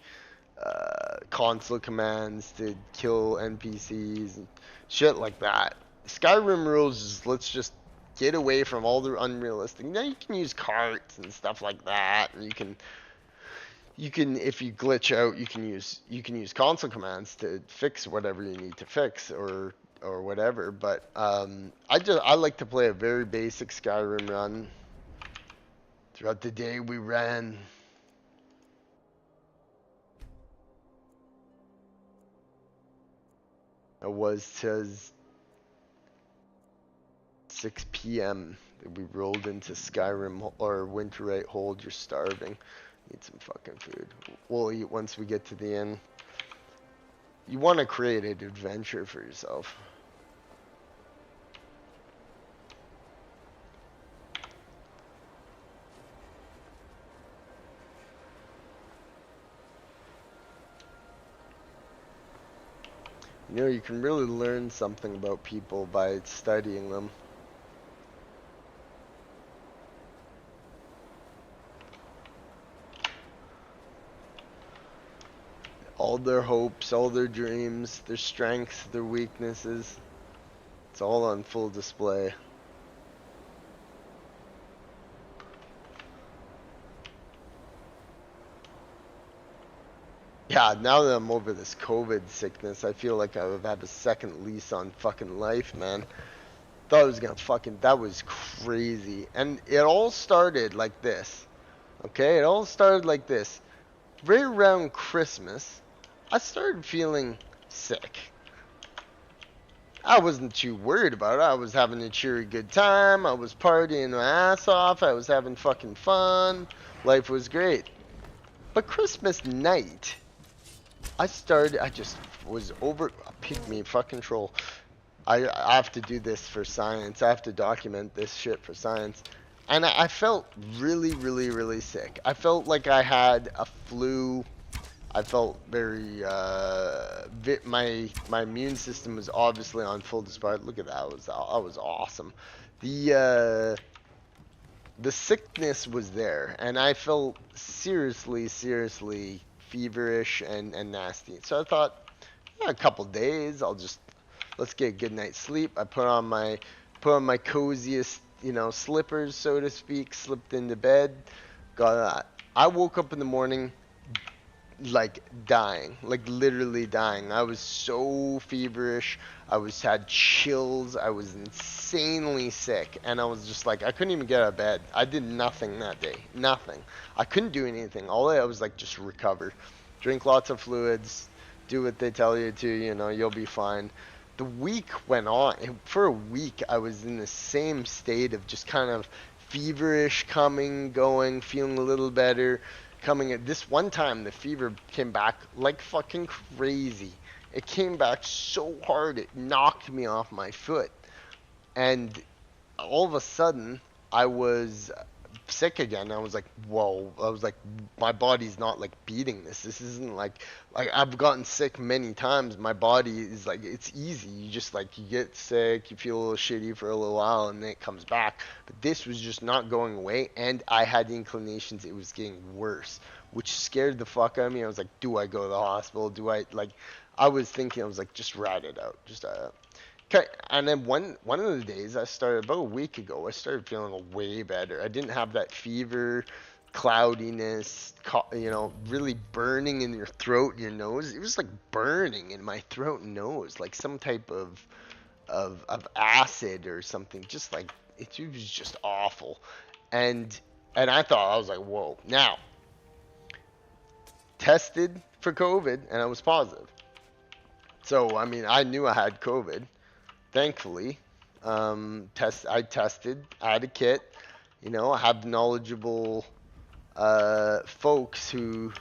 Speaker 1: console commands to kill NPCs and shit like that. Skyrim rules is let's just get away from all the unrealistic. Now you can use carts and stuff like that, and you can if you glitch out, you can use console commands to fix whatever you need to fix or whatever. But I like to play a very basic Skyrim run. Throughout the day we ran. It was to 6 p.m. that we rolled into Skyrim or Winterite Hold. You're starving. Need some fucking food. We'll eat once we get to the inn. You want to create an adventure for yourself. You know, you can really learn something about people by studying them. All their hopes, all their dreams, their strengths, their weaknesses. It's all on full display. Yeah, now that I'm over this COVID sickness, I feel like I've had a second lease on fucking life, man. Thought I was gonna that was crazy. And it all started like this. Okay, it all started like this. Right around Christmas, I started feeling sick. I wasn't too worried about it. I was having a cheery good time. I was partying my ass off. I was having fucking fun. Life was great. But Christmas night, I just was over, pygmy fucking troll. I have to do this for science. I have to document this shit for science. And I felt really, really, really sick. I felt like I had a flu. I felt very, my immune system was obviously on full display. Look at that, I was awesome. The sickness was there, and I felt seriously feverish and nasty. So I thought, yeah, a couple days, let's get a good night's sleep. I put on my coziest, slippers, so to speak, slipped into bed, got that. I woke up in the morning like dying, like literally dying. I was so feverish. Had chills. I was insanely sick, and I was just like, I couldn't even get out of bed. I did nothing that day. Nothing. I couldn't do anything. All I was like, just recover, drink lots of fluids, do what they tell you to. You'll be fine. The week went on, and for a week I was in the same state of just kind of feverish, coming, going, feeling a little better. Coming at this one time, the fever came back like fucking crazy. It came back so hard, it knocked me off my foot. And all of a sudden, I was sick again. I was like, whoa. I was like, my body's not like beating this. This isn't like I've gotten sick many times. My body is like, it's easy. You just you get sick, you feel a little shitty for a little while, and then it comes back. But this was just not going away, and I had inclinations it was getting worse, which scared the fuck out of me. I was like, do I go to the hospital? I was thinking, I was like, just ride it out. Okay, and then one of the days about a week ago, I started feeling way better. I didn't have that fever, cloudiness, really burning in your throat and your nose. It was like burning in my throat and nose, like some type of acid or something. Just like it was just awful, and I thought, I was like, whoa. Now, tested for COVID and I was positive. So I mean, I knew I had COVID. Thankfully, I tested. I had a kit. I have knowledgeable folks who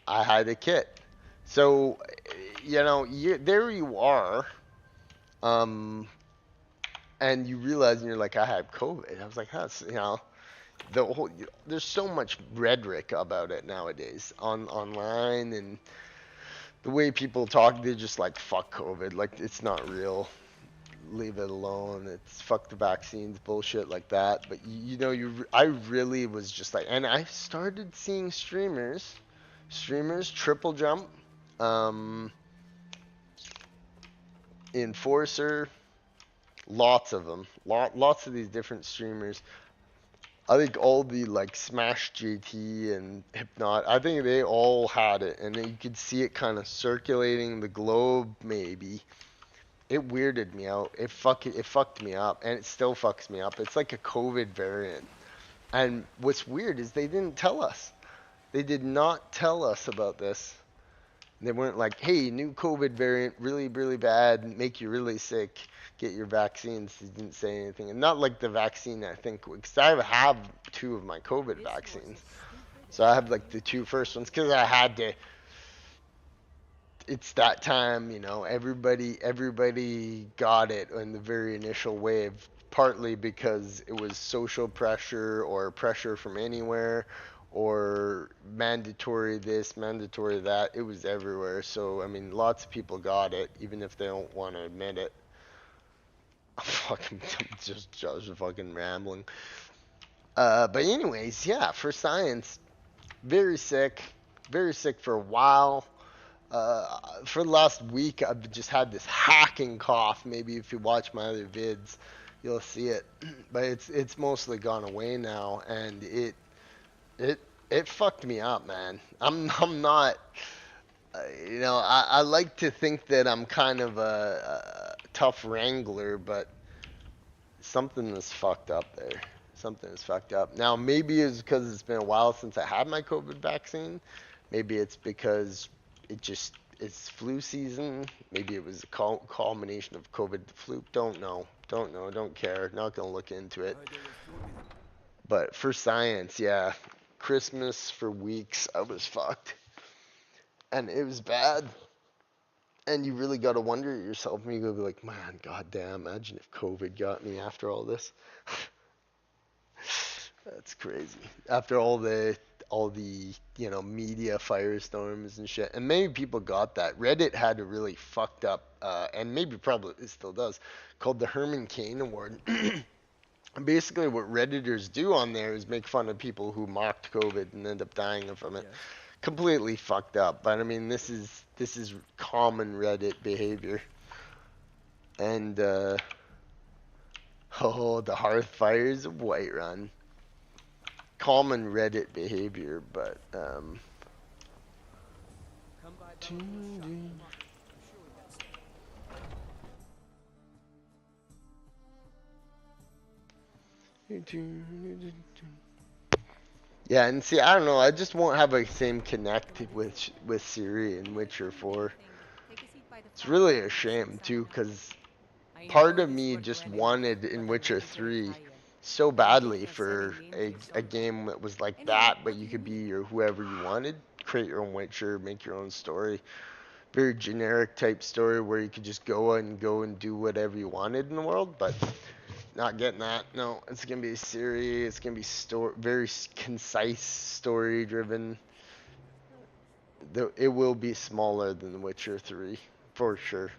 Speaker 1: I had a kit. So, there you are, and you realize, and you're like, I had COVID. I was like, that's there's so much rhetoric about it nowadays online and. The way people talk, they're just like, fuck COVID. Like, it's not real. Leave it alone. It's fuck the vaccines, bullshit like that. But, I really was just like, and I started seeing streamers Streamers, Triple Jump, um, Enforcer, lots of them. Lots of these different streamers. I think all the like Smash JT and Hypnot, I think they all had it, and you could see it kind of circulating the globe. Maybe it weirded me out. It fucked me up, and it still fucks me up. It's like a COVID variant. And what's weird is they didn't tell us. They did not tell us about this. They weren't like, hey, new COVID variant, really, really bad, make you really sick, get your vaccines. They didn't say anything. And not like the vaccine, I think, because I have 2 of my COVID vaccines. So I have like the 2 first ones because I had to. It's that time, everybody got it in the very initial wave, partly because it was social pressure or pressure from anywhere or mandatory this, mandatory that. It was everywhere. So, I mean, lots of people got it, even if they don't want to admit it. I'm just fucking rambling. But anyways, yeah, for science, very sick for a while. For the last week, I've just had this hacking cough. Maybe if you watch my other vids, you'll see it. But it's mostly gone away now, and it fucked me up, man. I'm not. I like to think that I'm kind of a tough wrangler, but something is fucked up there. Something is fucked up. Now, maybe it's because it's been a while since I had my COVID vaccine. Maybe it's because it's flu season. Maybe it was a culmination of COVID to flu. Don't know. Don't care. Not gonna look into it. But for science, yeah, Christmas for weeks I was fucked, and it was bad. And you really got to wonder yourself, and you go be like, man, goddamn, imagine if COVID got me after all this. That's crazy. After all the media firestorms and shit. And maybe people got that. Reddit had a really fucked up and maybe probably it still does, called the Herman Cain Award. And basically what Redditors do on there is make fun of people who mocked COVID and end up dying from it. Yes. Completely fucked up. But I mean, this is common Reddit behavior. And the hearth fires of Whiterun. Common Reddit behavior, but yeah, and see, I don't know, I just won't have a same connect with Ciri in Witcher 4. It's really a shame too, because part of me just wanted in Witcher 3 so badly for a game that was like that, but you could be whoever you wanted, create your own Witcher, make your own story. Very generic type story where you could just go and do whatever you wanted in the world, but not getting that. No, it's gonna be Ciri. It's gonna be very concise, story driven. It will be smaller than The Witcher 3 for sure.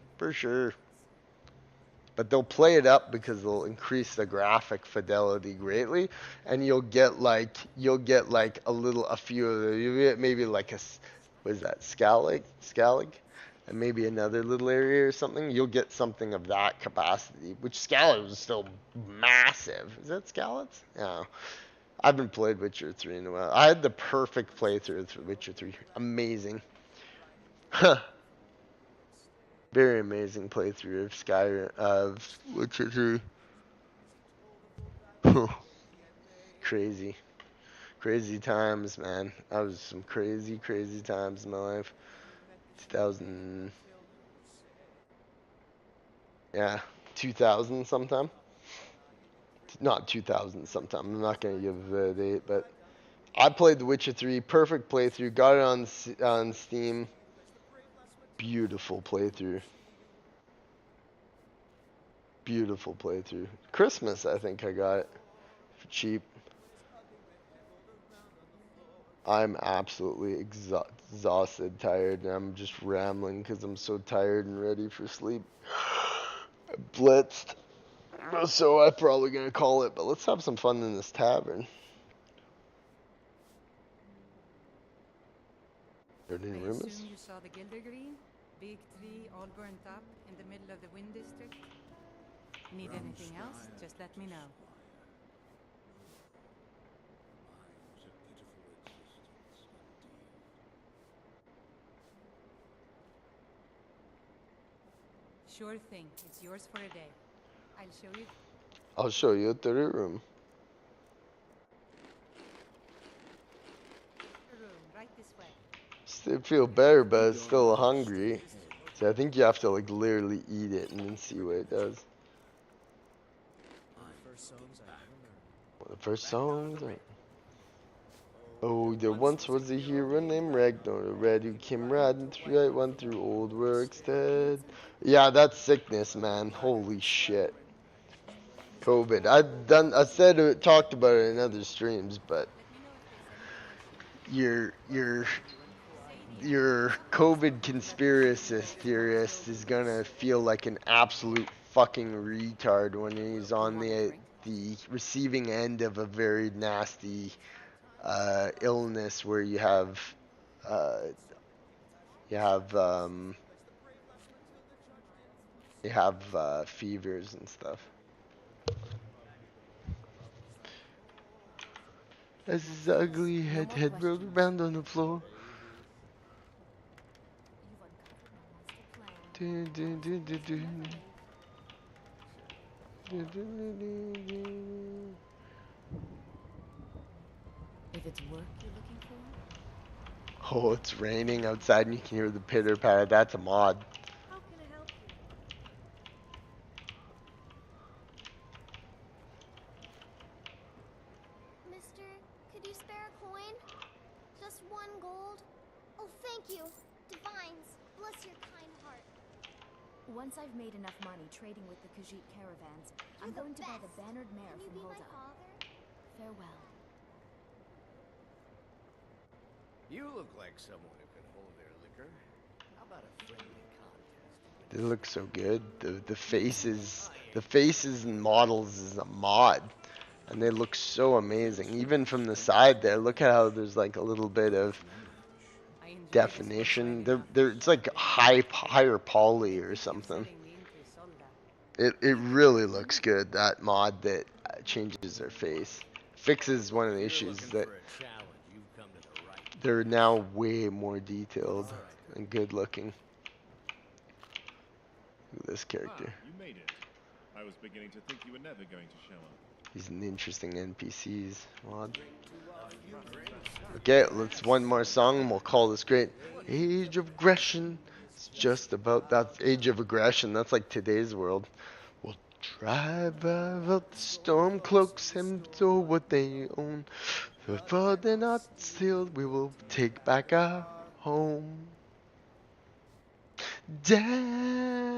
Speaker 1: But they'll play it up because they'll increase the graphic fidelity greatly, and you'll get like a few of the, you'll get maybe like what is that, Scalig, and maybe another little area or something. You'll get something of that capacity, which Scalig is still massive. Is that Scalits? Yeah. I haven't played Witcher 3 in a while. I had the perfect playthrough of Witcher 3. Amazing. Very amazing playthrough of Skyrim, of Witcher 3. Crazy times, man. That was some crazy times in my life. 2000 sometime. Not 2000 sometime. I'm not going to give the date, but I played The Witcher 3, perfect playthrough, got it on Steam. Beautiful playthrough. Christmas, I think I got it for cheap. I'm absolutely exhausted, tired, and I'm just rambling because I'm so tired and ready for sleep. Blitzed. So I'm probably going to call it, but let's have some fun in this tavern. Burning
Speaker 5: I
Speaker 1: rumors?
Speaker 5: assume you saw the Gilder Green? Big tree, all burnt up, in the middle of the Wind District? Need anything else? Just let me know.
Speaker 2: Mine's a pitiful existence indeed.
Speaker 5: Sure thing. It's yours for a day. I'll show you
Speaker 1: I'll show you a third room.
Speaker 5: the room. Right this way.
Speaker 1: Still feel better, but it's still hungry. So I think you have to like literally eat it and then see what it does. One of the first songs. Oh, there once was a hero named Ragnar, a red who came riding through right one through old Workstead. Yeah, that's sickness, man. Holy shit. COVID. Talked about it in other streams, but
Speaker 5: Let me know if there's anything else you
Speaker 1: your COVID conspiracy theorist is gonna feel like an absolute fucking retard when he's on the receiving end of a very nasty illness where uh, you have um, fevers and stuff. As his ugly head rolled around on the floor.
Speaker 4: You've uncovered my master plan.
Speaker 1: Dun, dun, dun, dun, dun. Dun, dun, dun, dun, dun.
Speaker 4: If it's work you're looking for,
Speaker 1: Oh, it's raining outside and you can hear the pitter patter. That's a mod.
Speaker 4: how can I help you? Mister, could you spare a coin? Just 1 gold? Oh, thank you. Divines, bless your kind heart. Once I've made enough money trading with the Khajiit caravans, I'm going to buy the bannered mare
Speaker 6: Can you
Speaker 4: from
Speaker 6: be my
Speaker 4: Hulda.
Speaker 6: father?
Speaker 4: Farewell.
Speaker 7: You look like someone who can hold their liquor. How about a friendly contest?
Speaker 1: They look so good. The faces and models is a mod, and they look so amazing. Even from the side there, look at how there's like a little bit of
Speaker 5: I enjoy this
Speaker 1: definition.
Speaker 5: book
Speaker 1: It's like higher poly or something.
Speaker 5: selling me into Isolda.
Speaker 1: It really looks good. That mod that changes their face fixes one of the
Speaker 7: If you're
Speaker 1: issues
Speaker 7: looking
Speaker 1: that
Speaker 7: for a challenge, you've come to the right.
Speaker 1: they're now way more detailed and good looking. Look at this character.
Speaker 8: You made it. I was beginning to think you were never going to show up.
Speaker 1: He's an interesting NPCs mod. Okay, let's one more song and we'll call this great. Age of Aggression. It's just about that Age of Aggression. That's like today's world. We'll drive out the storm cloaks and store what they own. Before they're not sealed, we will take back our home.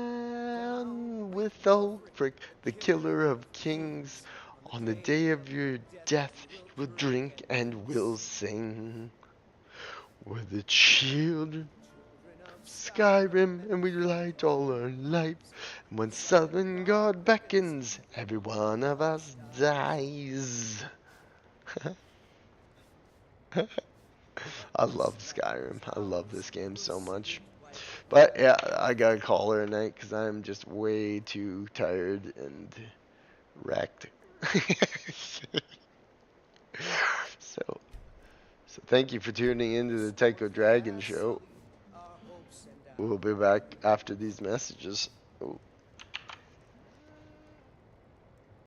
Speaker 1: Down with Ulfric, the killer of kings. On the day of your death, we'll drink and we'll sing. We're the children of Skyrim, and we light all our life. And when Southern God beckons, every one of us dies. I love Skyrim. I love this game so much. But yeah, I gotta call her a night because I'm just way too tired and wrecked. so thank you for tuning into the Tycho Dragon show. We'll be back after these messages. Oh.